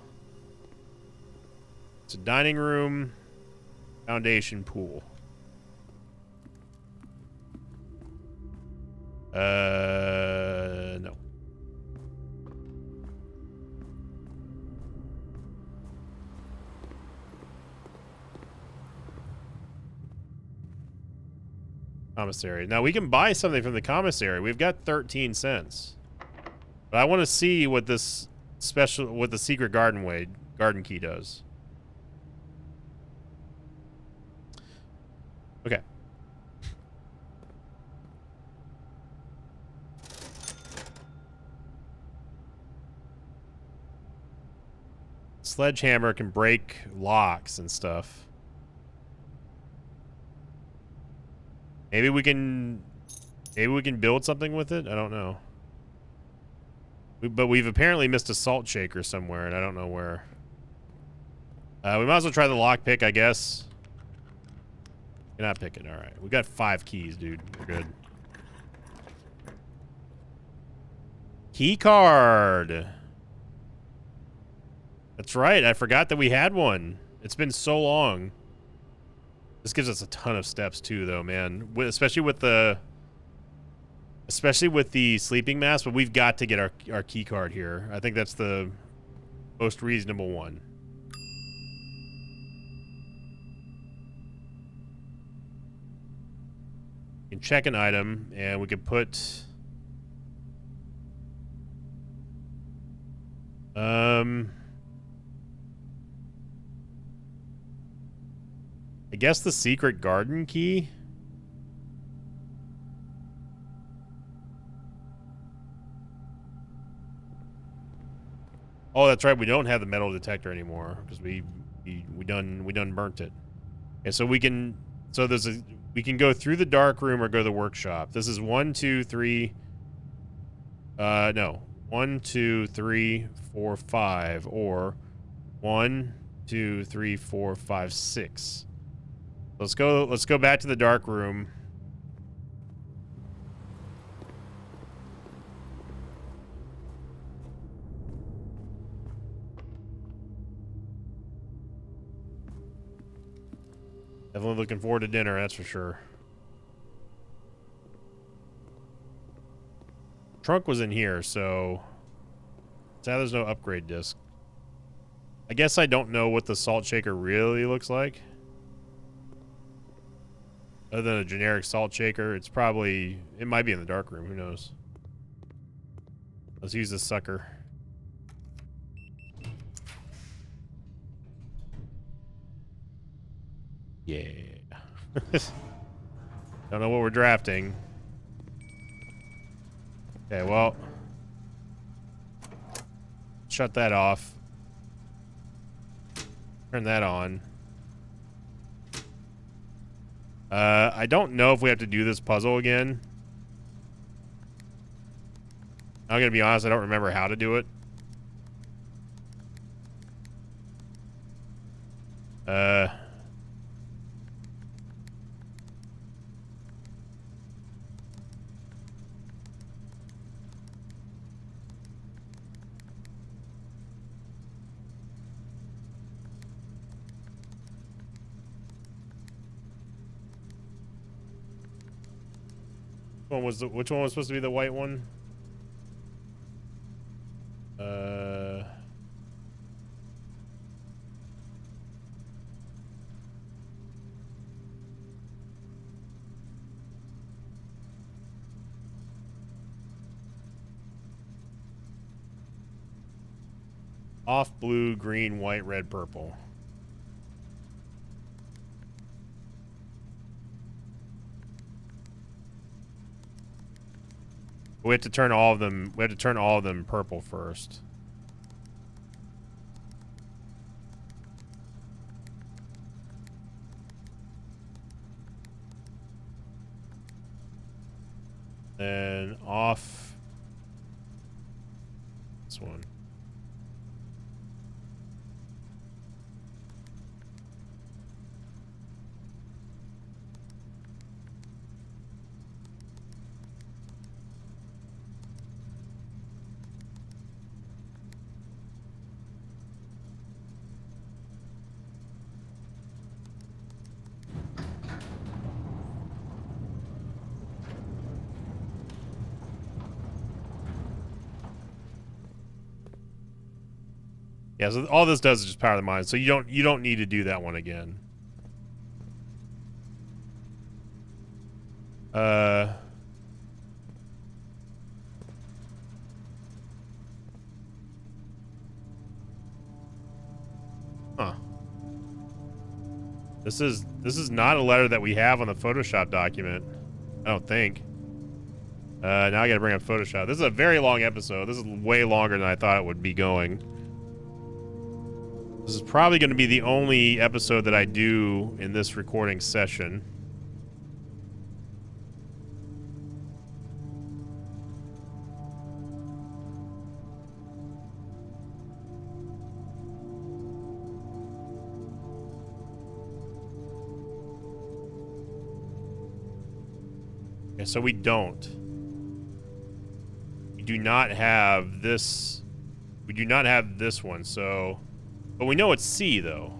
It's a dining room, foundation pool. No. Commissary. Now we can buy something from the commissary. We've got 13 cents. But I want to see what this what the secret garden key does. Okay. Sledgehammer can break locks and stuff. Maybe we can build something with it? I don't know. But we've apparently missed a salt shaker somewhere, and I don't know where. We might as well try the lockpick, I guess. Cannot pick it. All right. We got 5 keys, dude. We're good. Key card. That's right. I forgot that we had one. It's been so long. This gives us a ton of steps too, though, man. Especially with the sleeping mask, but we've got to get our key card here. I think that's the most reasonable one. We can check an item, and we can put I guess the secret garden key. Oh, that's right. We don't have the metal detector anymore because we done burnt it. And so we can we can go through the dark room or go to the workshop. This is 1, 2, 3. No. 1, 2, 3, 4, 5, or 1, 2, 3, 4, 5, 6. Let's go back to the dark room. Definitely looking forward to dinner, that's for sure. Trunk was in here, so sad there's no upgrade disc. I guess I don't know what the salt shaker really looks like. Other than a generic salt shaker, it might be in the dark room, who knows. Let's use this sucker. Yeah. Don't know what we're drafting. Okay, well. Shut that off. Turn that on. I don't know if we have to do this puzzle again. I'm gonna be honest, I don't remember how to do it. Which one was supposed to be the white one? Off blue, green, white, red, purple. We have to turn all of them. We have to turn all of them purple first. Then off this one. Yeah, so all this does is just power the mine. So you don't need to do that one again. Huh. This is not a letter that we have on the Photoshop document. I don't think. Now I gotta bring up Photoshop. This is a very long episode. This is way longer than I thought it would be going. This is probably going to be the only episode that I do in this recording session. Okay, so we don't. We do not have this. We do not have this one, so... But we know it's C, though.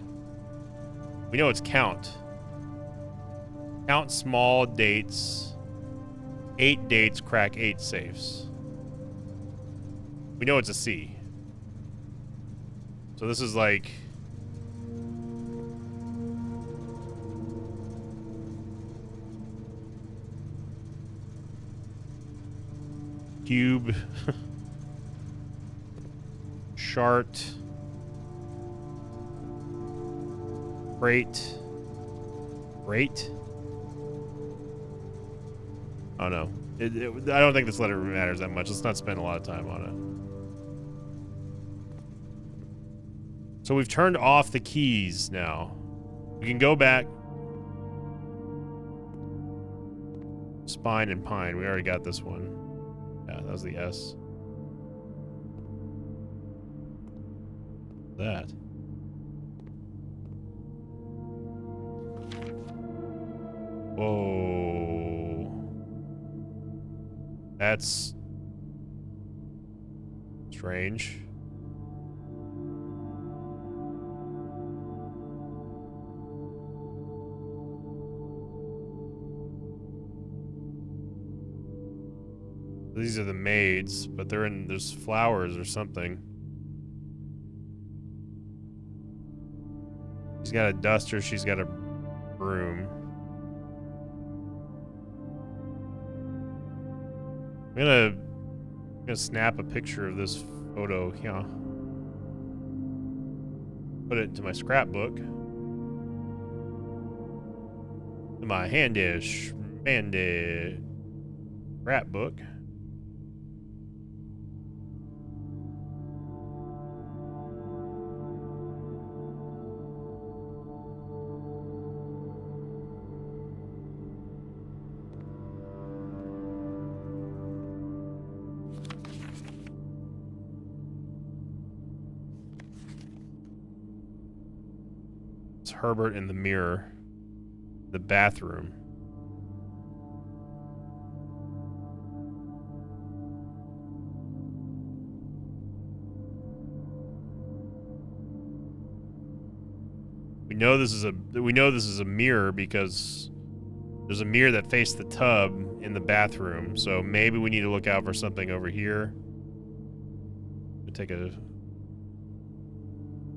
We know it's count. Count small dates. 8 dates, crack 8 safes. We know it's a C. So this is like... Cube. Chart. Crate. Crate? Oh no. I don't think this letter matters that much. Let's not spend a lot of time on it. So we've turned off the keys now. We can go back. Spine and pine. We already got this one. Yeah, that was the S. That. Whoa. That's strange. These are the maids, but there's flowers or something. She's got a duster, she's got a broom. I'm gonna snap a picture of this photo here. Put it into my scrapbook. My handy scrapbook. Herbert in the mirror. The bathroom. We know this is a mirror because there's a mirror that faced the tub in the bathroom. So maybe we need to look out for something over here. Take another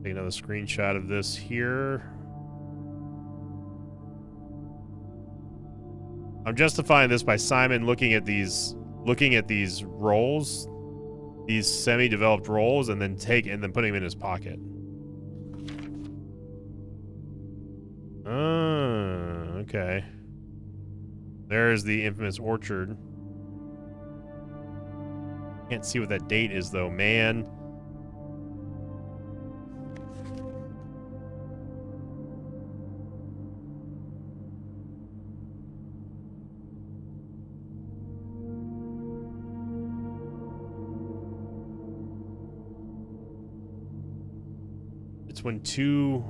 screenshot of this here. I'm justifying this by Simon looking at these rolls, these semi-developed rolls, and then putting them in his pocket. Oh, okay. There's the infamous orchard. Can't see what that date is though, man. It's when two...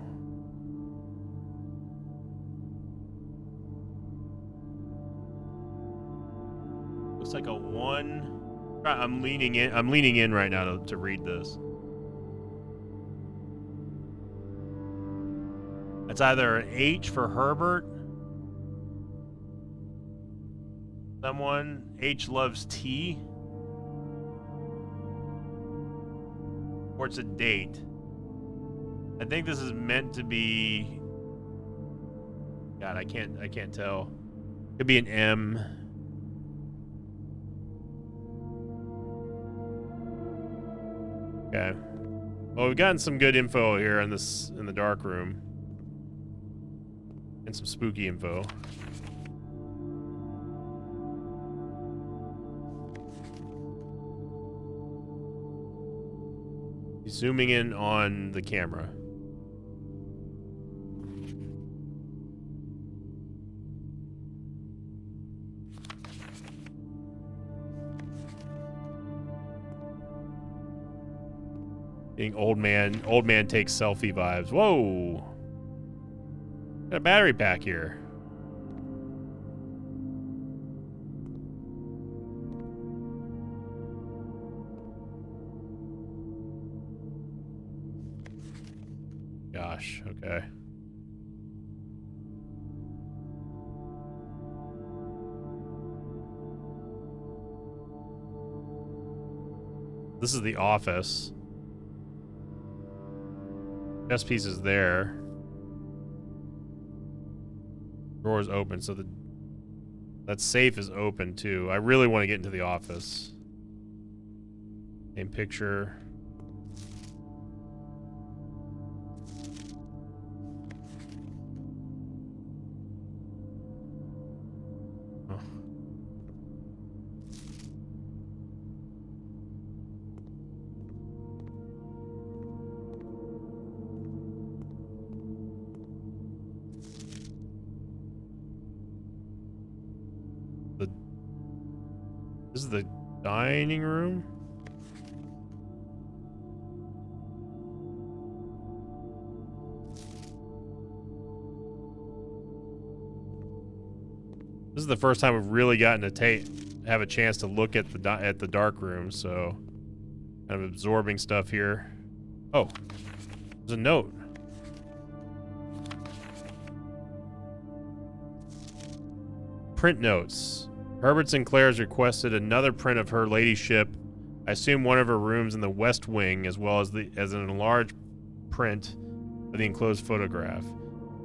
Looks like a 1. I'm leaning in. I'm leaning in right now to read this. It's either an H for Herbert. Someone H loves tea. Or it's a date. I think this is meant to be... God, I can't tell. Could be an M. Okay. Well, we've gotten some good info here in the dark room. And some spooky info. Zooming in on the camera. Being old man takes selfie vibes. Whoa. Got a battery pack here. Gosh, okay. This is the office. Chess piece is there. Door's open, so that safe is open too. I really want to get into the office. Same picture. Oh. This is the dining room. This is the first time we've really gotten to have a chance to look at the dark room, so kind of absorbing stuff here. Oh, there's a note. Print notes. Herbert Sinclair has requested another print of her ladyship. I assume one of her rooms in the West Wing, as well as an enlarged print of the enclosed photograph.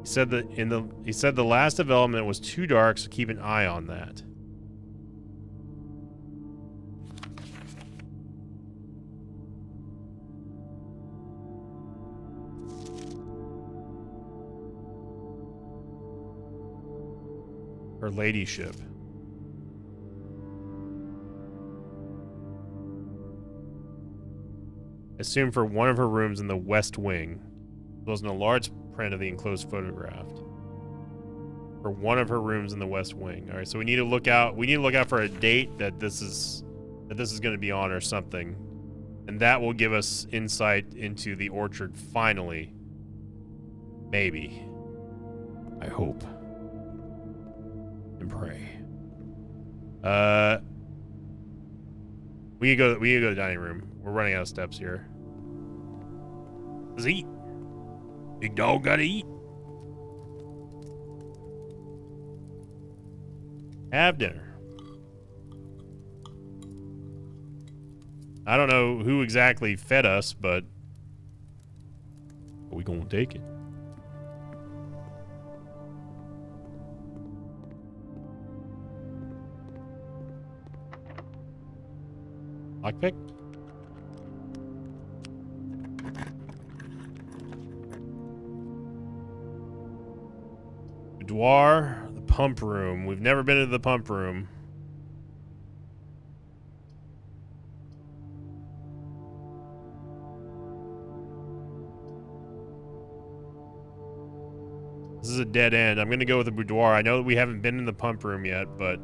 He said the last development was too dark, so keep an eye on that. Her ladyship. Assumed for one of her rooms in the West Wing. There was an enlarged print of the enclosed photograph. For one of her rooms in the West Wing. All right, so we need to look out. We need to look out for a date that this is going to be on or something, and that will give us insight into the orchard. Finally, maybe. I hope and pray. We can go to the dining room. We're running out of steps here. Let's eat. Big dog gotta eat. Have dinner. I don't know who exactly fed us, but we gonna take it. Lockpick? Boudoir, the pump room. We've never been to the pump room. This is a dead end. I'm going to go with the boudoir. I know that we haven't been in the pump room yet, but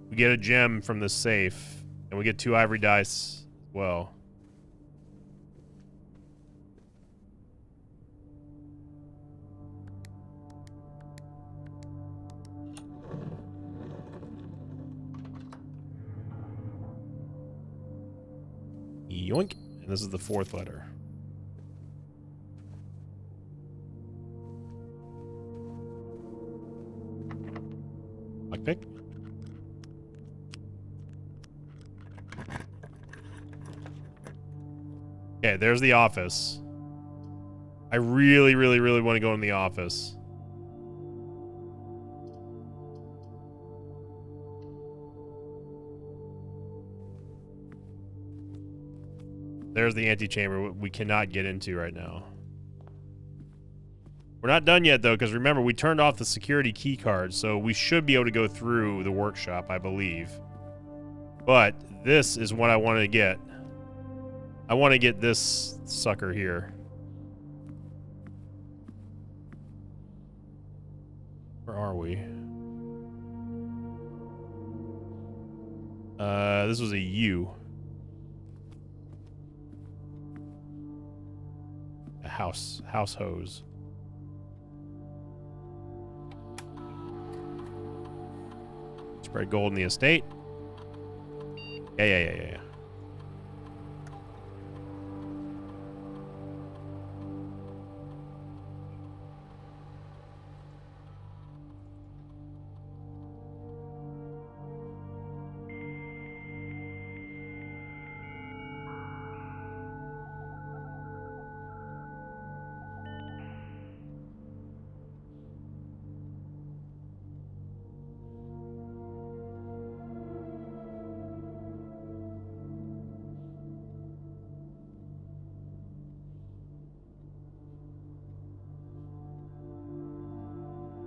we get a gem from the safe, and we get 2 ivory dice as well. Yoink. And this is the 4th letter. Lockpick. Okay, there's the office. I really, really, really want to go in the office. There's the antechamber we cannot get into right now. We're not done yet, though, because remember, we turned off the security key card, so we should be able to go through the workshop, I believe. But this is what I want to get. I want to get this sucker here. Where are we? This was a U. A house hose. Spread gold in the estate. Yeah.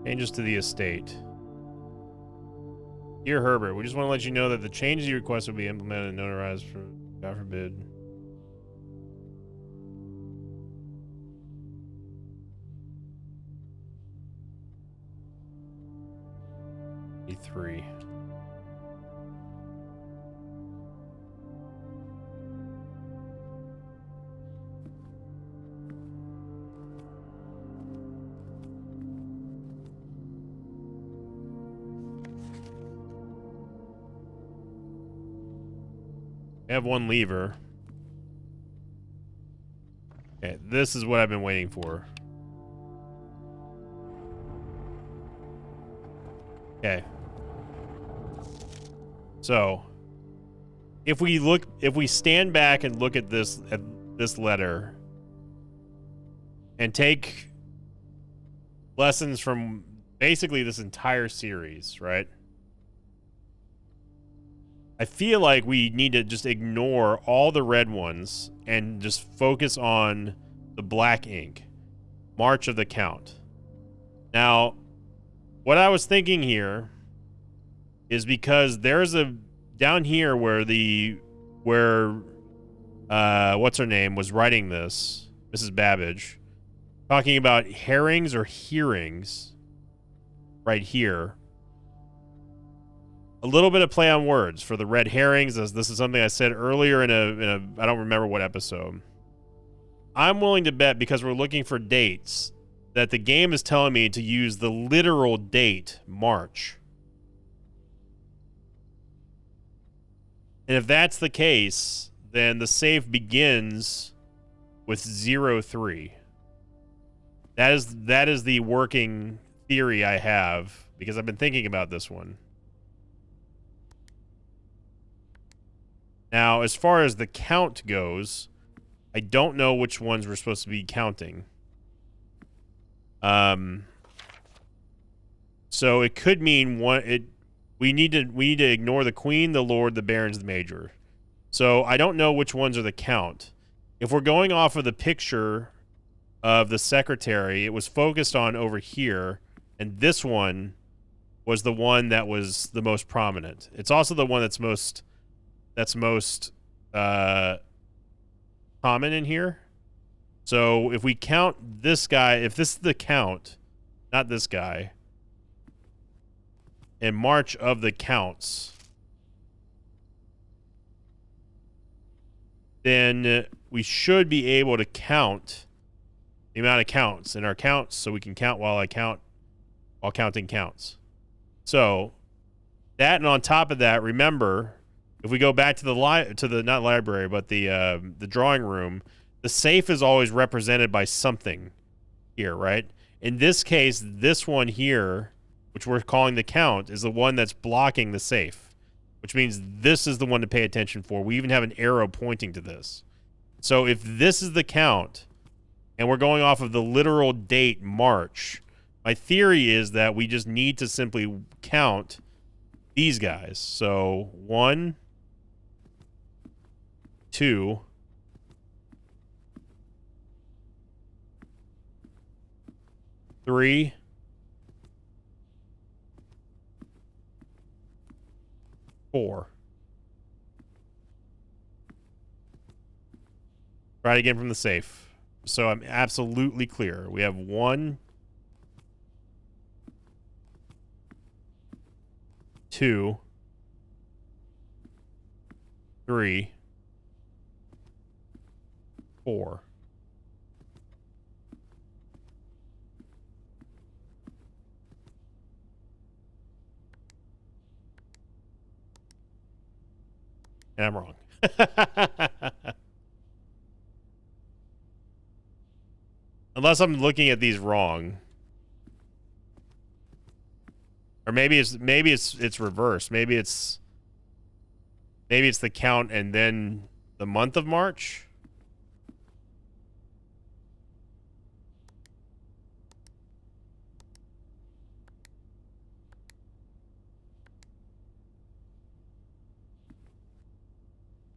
Changes to the estate. Dear Herbert, we just want to let you know that the changes you request will be implemented and notarized for, God forbid. E3. I have 1 lever. Okay, this is what I've been waiting for. Okay. So, if we stand back and look at this letter and take lessons from basically this entire series, right? I feel like we need to just ignore all the red ones and just focus on the black ink. March of the Count. Now, what I was thinking here is because there's a down here where what's her name was writing this, Mrs. Babbage, talking about herrings or hearings right here. A little bit of play on words for the red herrings. This is something I said earlier in a I don't remember what episode. I'm willing to bet, because we're looking for dates, that the game is telling me to use the literal date, March. And if that's the case, then the safe begins with 03. That is the working theory I have, because I've been thinking about this one. Now, as far as the count goes, I don't know which ones we're supposed to be counting. So it could mean we need to ignore the Queen, the Lord, the Barons, the Major. So I don't know which ones are the count. If we're going off of the picture of the secretary, it was focused on over here, and this one was the one that was the most prominent. It's also the one that's most common in here. So if we count this guy, if this is the count, not this guy, in March of the counts, then we should be able to count the amount of counts in our counts, so we can count while counting counts. So that, and on top of that, remember, if we go back to the not library, but the drawing room, the safe is always represented by something here, right? In this case, this one here, which we're calling the count, is the one that's blocking the safe, which means this is the one to pay attention for. We even have an arrow pointing to this. So if this is the count, and we're going off of the literal date, March, my theory is that we just need to simply count these guys. So 1, 2, 3, 4. Try it again from the safe. So I'm absolutely clear. We have 1, 2, 3, 4. And I'm wrong. Unless I'm looking at these wrong. Or maybe it's reversed. Maybe it's the count and then the month of March.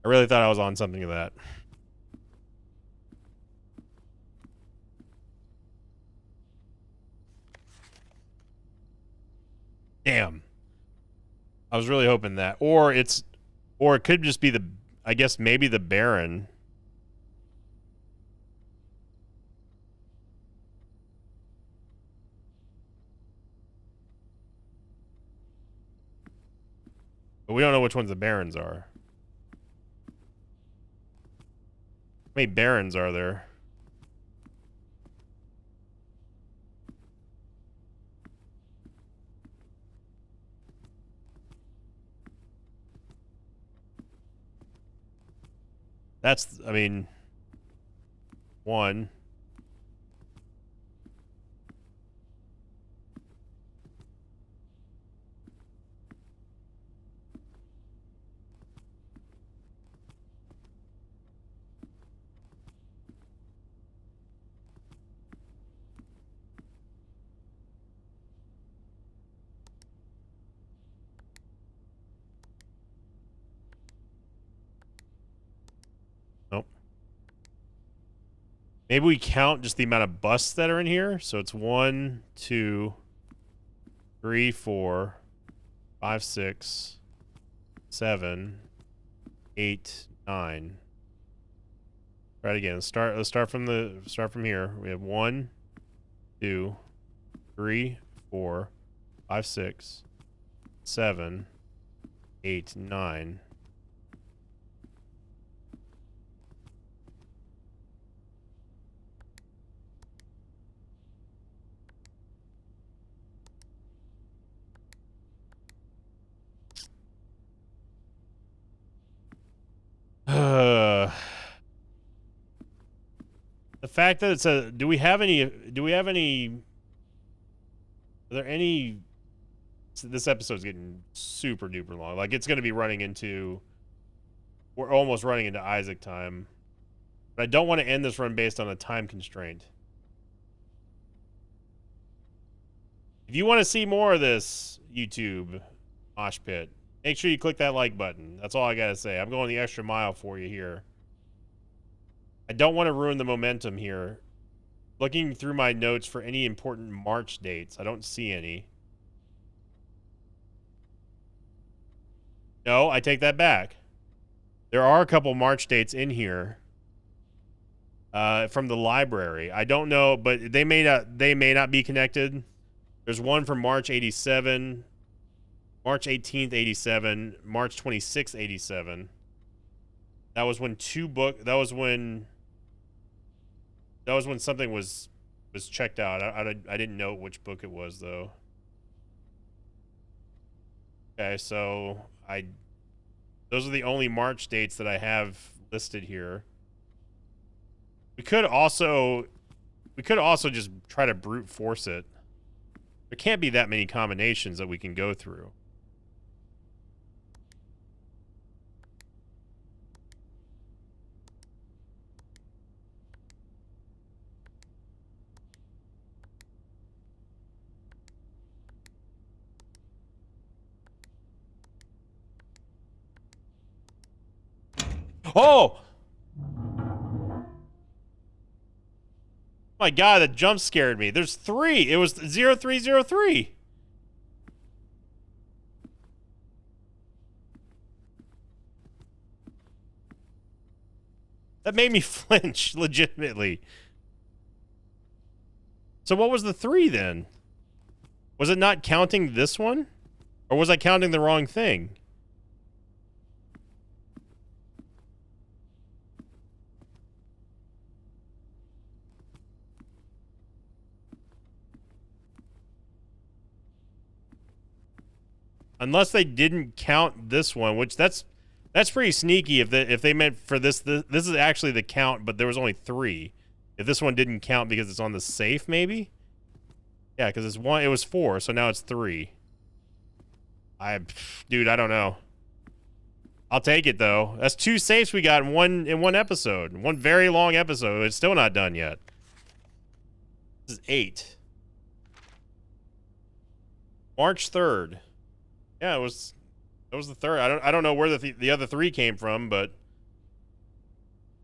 I really thought I was on something of that. Damn. I was really hoping that. Or it could just be I guess maybe the Baron. But we don't know which ones the Barons are. How many Barons are there? That's, I mean, 1. Nope. Maybe we count just the amount of busts that are in here. So it's 1, 2, 3, 4, 5, 6, 7, 8, 9. Try it again. Let's start from here. We have 1, 2, 3, 4, 5, 6, 7, 8, 9. The fact that it's a, are there any, this episode's getting super duper long. Like, it's going to be we're almost running into Isaac time. But I don't want to end this run based on a time constraint. If you want to see more of this, YouTube, Mosh Pit, make sure you click that like button. That's all I got to say. I'm going the extra mile for you here. I don't want to ruin the momentum here. Looking through my notes for any important March dates. I don't see any. No, I take that back. There are a couple March dates in here. from the library. I don't know, but they may not be connected. There's one from March 87, March 18th, 87, March 26th, 87. That was when that was when something was checked out. I didn't know which book it was though. Okay, so those are the only March dates that I have listed here. We could also just try to brute force it. There can't be that many combinations that we can go through. Oh! My God, that jump scared me. There's 3. It was 0303. That made me flinch, legitimately. So what was the 3 then? Was it not counting this one? Or was I counting the wrong thing? Unless they didn't count this one, which that's pretty sneaky if they meant for this is actually the count, but there was only 3. If this one didn't count because it's on the safe, maybe? Yeah, because it was 4, so now it's 3. Dude, I don't know. I'll take it though. That's 2 safes we got in one episode. One very long episode. It's still not done yet. This is 8. March 3rd. Yeah, that was the 3rd. I don't know where the other 3 came from, but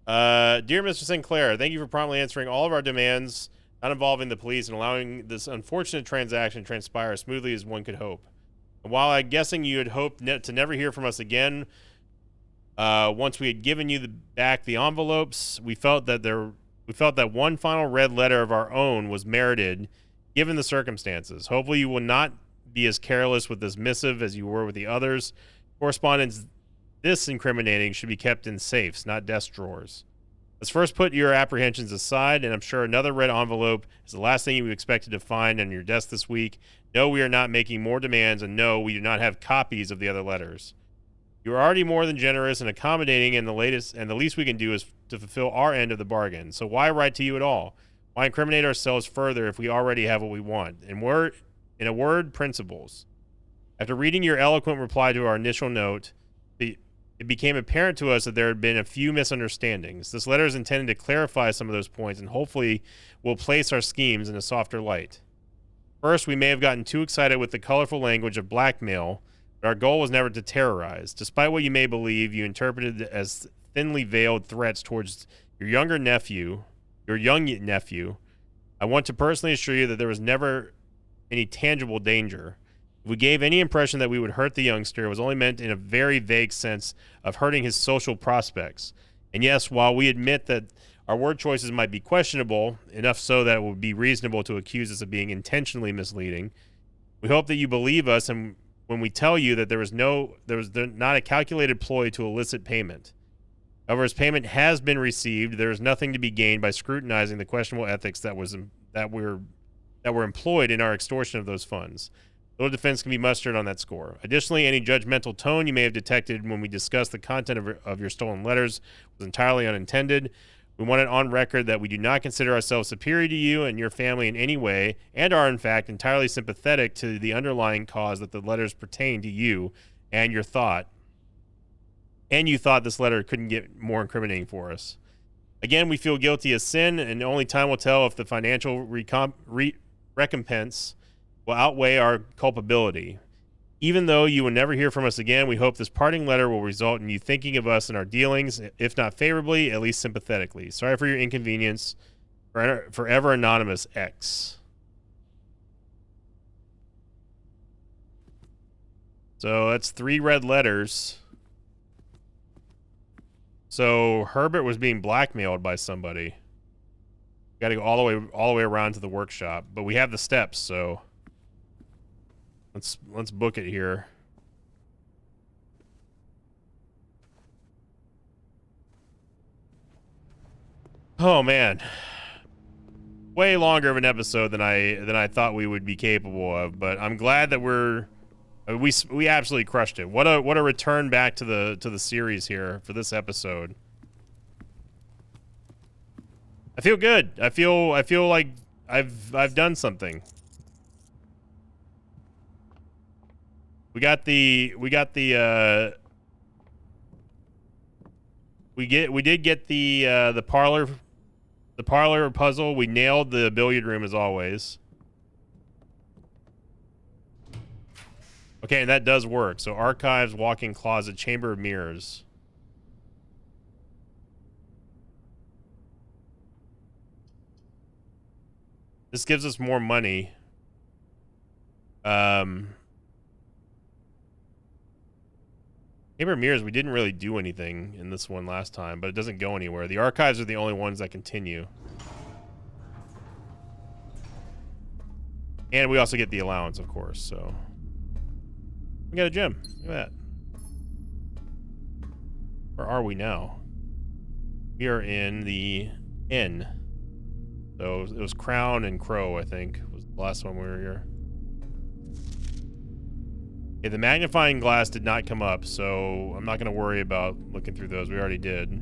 dear Mr. Sinclair, thank you for promptly answering all of our demands, not involving the police, and allowing this unfortunate transaction to transpire as smoothly as one could hope. And while I'm guessing you had hoped to never hear from us again, once we had given you back the envelopes, we felt that one final red letter of our own was merited, given the circumstances. Hopefully, you will not be as careless with this missive as you were with the others. Correspondence this incriminating should be kept in safes, not desk drawers. Let's first put your apprehensions aside, and I'm sure another red envelope is the last thing you expected to find on your desk this week. No, we are not making more demands, and no, we do not have copies of the other letters. You are already more than generous and accommodating, and the least we can do is to fulfill our end of the bargain. So why write to you at all? Why incriminate ourselves further if we already have what we want? In a word, principles. After reading your eloquent reply to our initial note, it became apparent to us that there had been a few misunderstandings. This letter is intended to clarify some of those points and hopefully will place our schemes in a softer light. First, we may have gotten too excited with the colorful language of blackmail, but our goal was never to terrorize. Despite what you may believe, you interpreted it as thinly veiled threats towards your young nephew. I want to personally assure you that there was never any tangible danger. If we gave any impression that we would hurt the youngster, it was only meant in a very vague sense of hurting his social prospects. And yes, while we admit that our word choices might be questionable, enough so that it would be reasonable to accuse us of being intentionally misleading, we hope that you believe us and when we tell you that there was not a calculated ploy to elicit payment. However, as payment has been received, there is nothing to be gained by scrutinizing the questionable ethics that were employed in our extortion of those funds. Little defense can be mustered on that score. Additionally, any judgmental tone you may have detected when we discussed the content of your stolen letters was entirely unintended. We want it on record that we do not consider ourselves superior to you and your family in any way, and are in fact entirely sympathetic to the underlying cause that the letters pertain to you and you thought this letter couldn't get more incriminating for us. Again, we feel guilty as sin, and only time will tell if the financial recompense will outweigh our culpability. Even though you will never hear from us again, we hope this parting letter will result in you thinking of us and our dealings, if not favorably, at least sympathetically. Sorry for your inconvenience. Forever Anonymous X. So that's 3 red letters. So Herbert was being blackmailed by somebody. Got to go all the way around to the workshop, but we have the steps, so let's book it here. Oh man, way longer of an episode than I thought we would be capable of, but I'm glad that we absolutely crushed it. What a return back to the series here for this episode. I feel good. I feel like I've done something. We did get the parlor puzzle. We nailed the billiard room as always. Okay, and that does work. So archives, walk-in closet, chamber of mirrors. This gives us more money. Chamber of mirrors, we didn't really do anything in this one last time, but it doesn't go anywhere. The archives are the only ones that continue. And we also get the allowance, of course, so. We got a gem. Look at that. Where are we now? We are in the inn. So it was Crown and Crow, I think, was the last one we were here. Yeah, the magnifying glass did not come up, so I'm not going to worry about looking through those. We already did.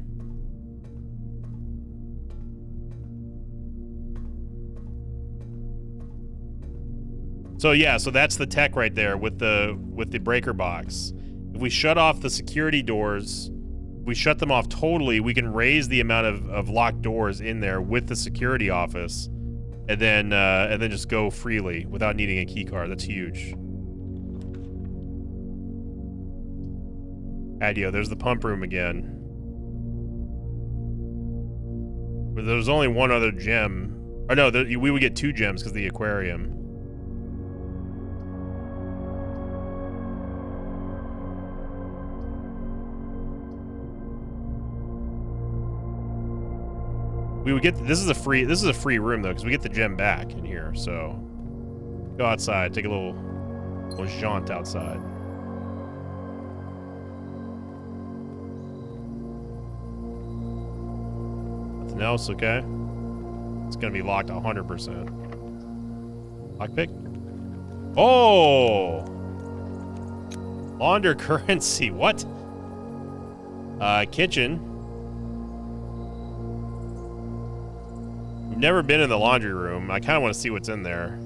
So yeah, so that's the tech right there with the breaker box. If we shut off the security doors, we shut them off totally, we can raise the amount of locked doors in there with the security office, and then just go freely without needing a key card. That's huge. Adio, there's the pump room again. But there's only one other gem. Or no, we would get 2 gems because of the aquarium. We would get this is a free room though, because we get the gem back in here. So go outside, take a little jaunt outside. Nothing else, okay? It's gonna be locked 100%. Lockpick. Oh, launder currency. What? Kitchen. We've never been in the laundry room. I kind of want to see what's in there.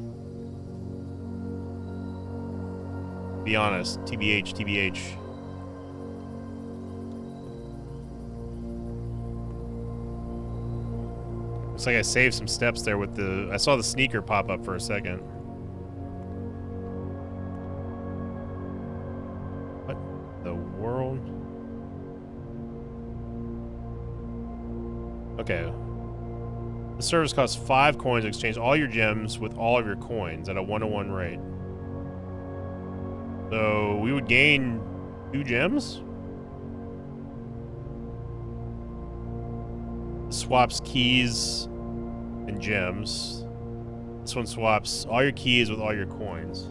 Be honest. TBH, TBH. Looks like I saved some steps there with the... I saw the sneaker pop up for a second. What the world? Okay. The service costs 5 coins to exchange all your gems with all of your coins at a 1-to-1 rate. So we would gain 2 gems? Swaps keys and gems. This one swaps all your keys with all your coins.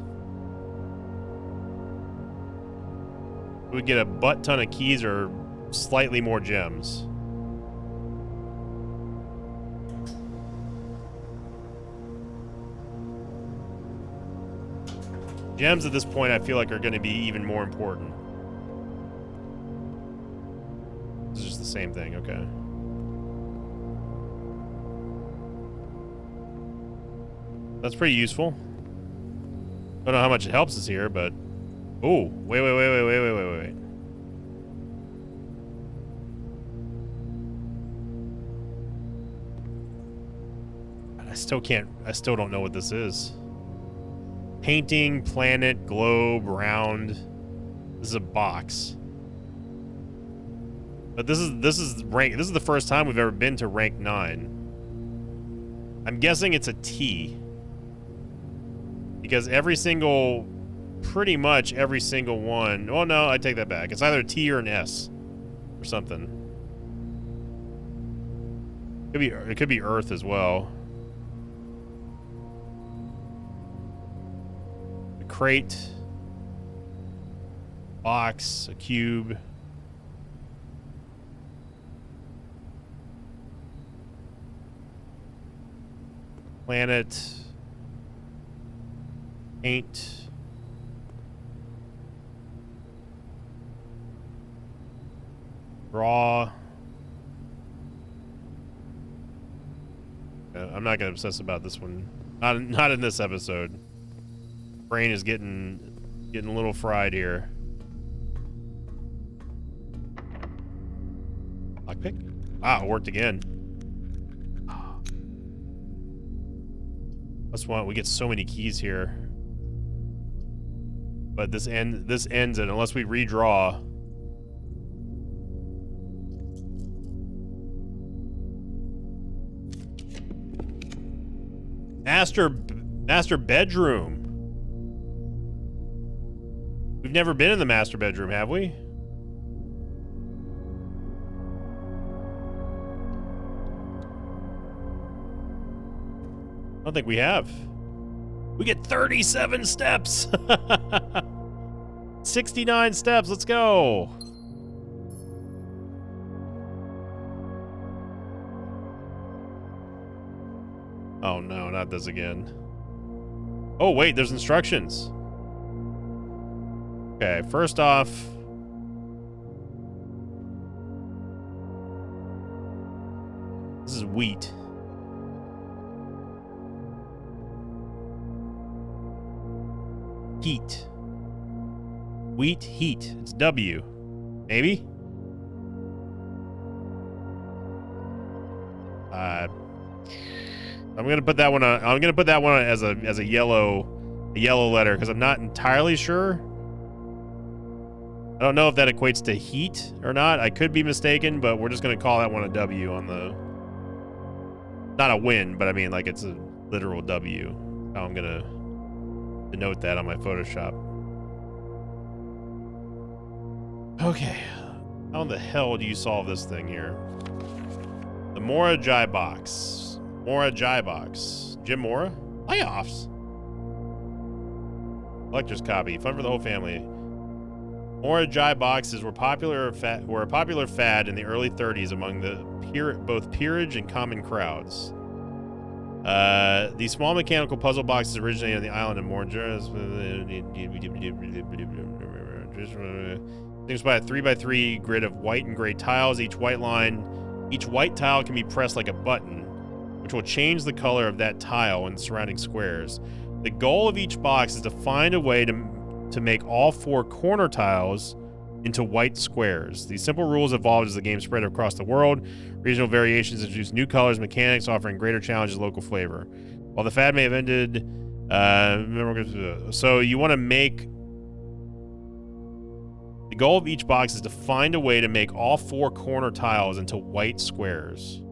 We would get a butt ton of keys or slightly more gems. Gems at this point I feel like are going to be even more important. It's just the same thing, okay. That's pretty useful. Don't know how much it helps us here, but... Oh, wait. I still don't know what this is. Painting, planet, globe, round. This is a box. But this is rank. This is the first time we've ever been to rank 9. I'm guessing it's a T. Because pretty much every single one. Oh no, I take that back. It's either a T or an S or something. It could be Earth as well. A crate. Box. A cube. Planet. Paint. Draw. I'm not gonna obsess about this one. Not in this episode. Brain is getting a little fried here. Lockpick? Ah, it worked again. Plus one. We get so many keys here. But this ends it unless we redraw. Master bedroom. We've never been in the master bedroom, have we? I don't think we have. We get 37 steps. 69 steps. Let's go. Oh no, not this again. Oh wait, there's instructions. Okay, first off, this is wheat. Heat. Wheat, heat. It's W. Maybe? I'm gonna put that one on. I'm gonna put that one as a yellow letter because I'm not entirely sure. I don't know if that equates to heat or not. I could be mistaken, but we're just gonna call that one a W on the. Not a win, but I mean like it's a literal W. How I'm gonna denote that on my Photoshop. Okay, how in the hell do you solve this thing here? The Mora Jai box. Mora Jai box. Jim Mora? Playoffs. Collector's copy. Fun for the whole family. Mora Jai boxes were a popular fad in the early 30s among the both peerage and common crowds. These small mechanical puzzle boxes originated on the island of Mora. Things by a 3x3 grid of white and gray tiles. Each white tile can be pressed like a button, which will change the color of that tile and surrounding squares. The goal of each box is to find a way to make all 4 corner tiles into white squares. These simple rules evolved as the game spread across the world. Regional variations introduced new colors, mechanics, offering greater challenges, local flavor. While the fad may have ended, so you want to make. The goal of each box is to find a way to make all 4 corner tiles into white squares.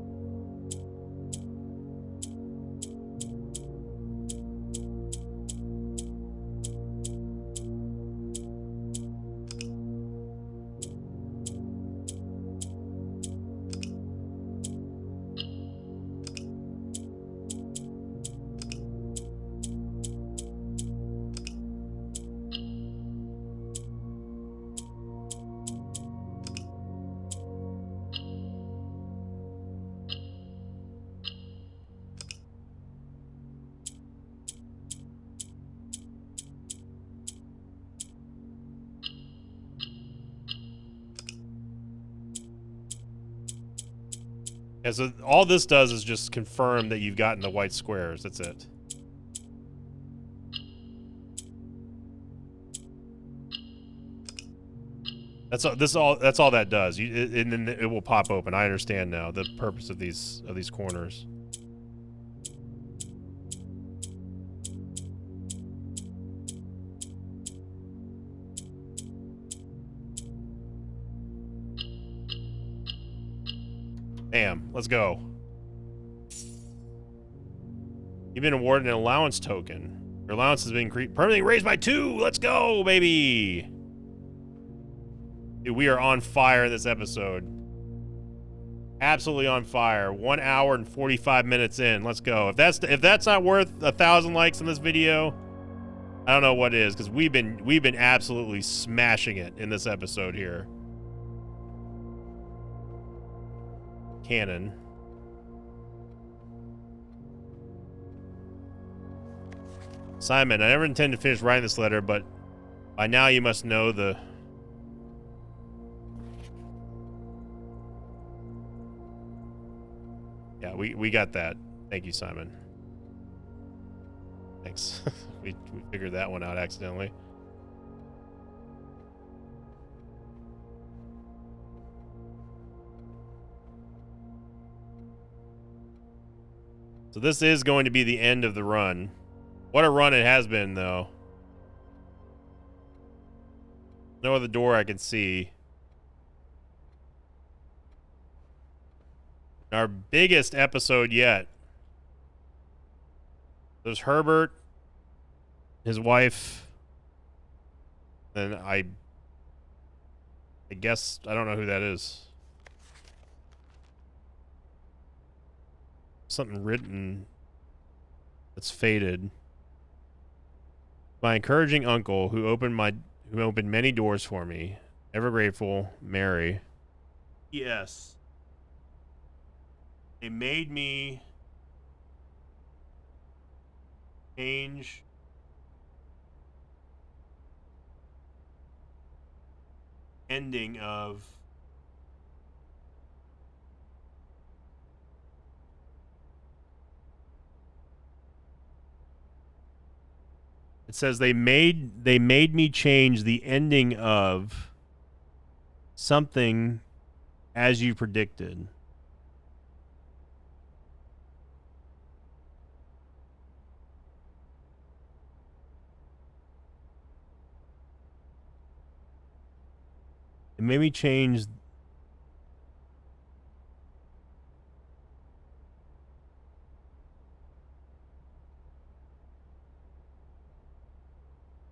Yeah, so all this does is just confirm that you've gotten the white squares. That's it. That's all that does. And then it will pop open. I understand now the purpose of these corners. Bam, let's go. You've been awarded an allowance token. Your allowance has been permanently raised by 2. Let's go, baby. Dude, we are on fire in this episode. Absolutely on fire. 1 hour and 45 minutes in. Let's go. If that's not worth 1,000 likes in this video, I don't know what is, because we've been absolutely smashing it in this episode here. Canon. Simon, I never intended to finish writing this letter, but by now you must know the... Yeah, we got that. Thank you, Simon. Thanks. we figured that one out accidentally. So this is going to be the end of the run. What a run it has been, though. No other door I can see. Our biggest episode yet. There's Herbert, his wife, and I guess I don't know who that is. Something written that's faded. My encouraging uncle who opened many doors for me. Ever grateful, Mary. Yes. They made me change ending of it says they made me change the ending of something as you predicted. It made me change.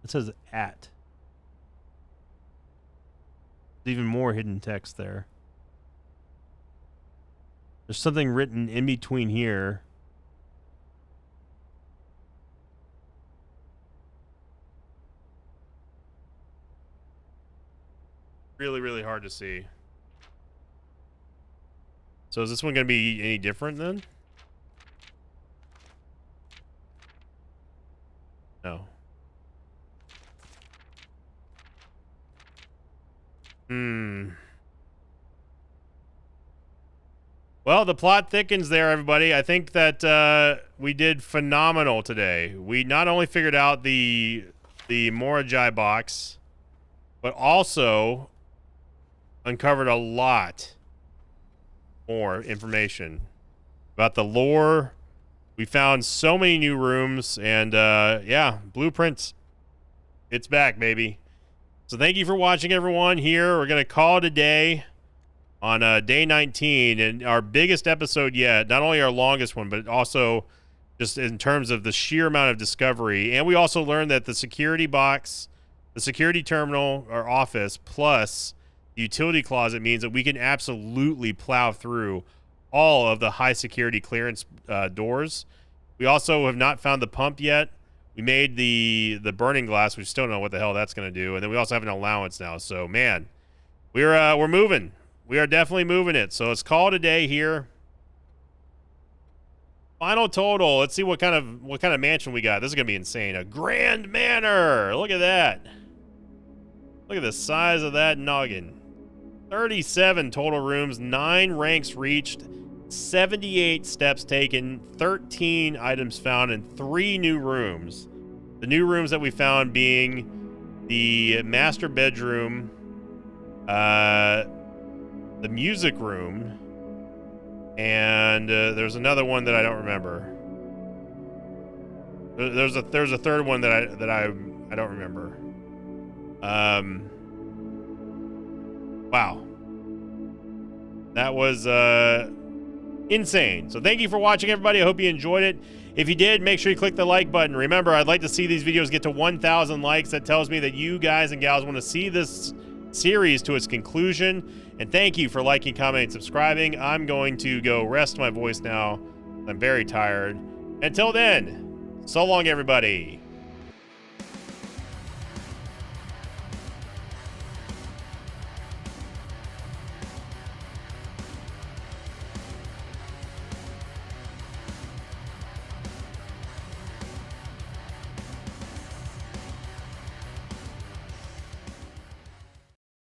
It says at. There's even more hidden text there. There's something written in between here. Really, really hard to see. So is this one going to be any different then? No. Well, the plot thickens there, everybody. I think that we did phenomenal today. We not only figured out the Moragi box, but also uncovered a lot more information about the lore. We found so many new rooms, and yeah, Blueprints, it's back, baby. So thank you for watching, everyone. Here, we're going to call it a day on day 19, and our biggest episode yet. Not only our longest one, but also just in terms of the sheer amount of discovery. And we also learned that the security box, the security terminal or office, plus the utility closet means that we can absolutely plow through all of the high security clearance doors. We also have not found the pump yet. We made the burning glass. We still don't know what the hell that's going to do. And then we also have an allowance now. So, man, we're moving. We are definitely moving it. So let's call it a day here. Final total. Let's see what kind of mansion we got. This is going to be insane. A grand manor. Look at that. Look at the size of that noggin. 37 total rooms, 9 ranks reached, 78 steps taken, 13 items found, and 3 new rooms. The new rooms that we found being the master bedroom, the music room, and there's another one that I don't remember. There's a third one that I don't remember. Wow. That was insane. So thank you for watching, everybody. I hope you enjoyed it. If you did, make sure you click the like button. Remember, I'd like to see these videos get to 1,000 likes. That tells me that you guys and gals want to see this series to its conclusion. And thank you for liking, commenting, and subscribing. I'm going to go rest my voice now. I'm very tired. Until then, so long, everybody.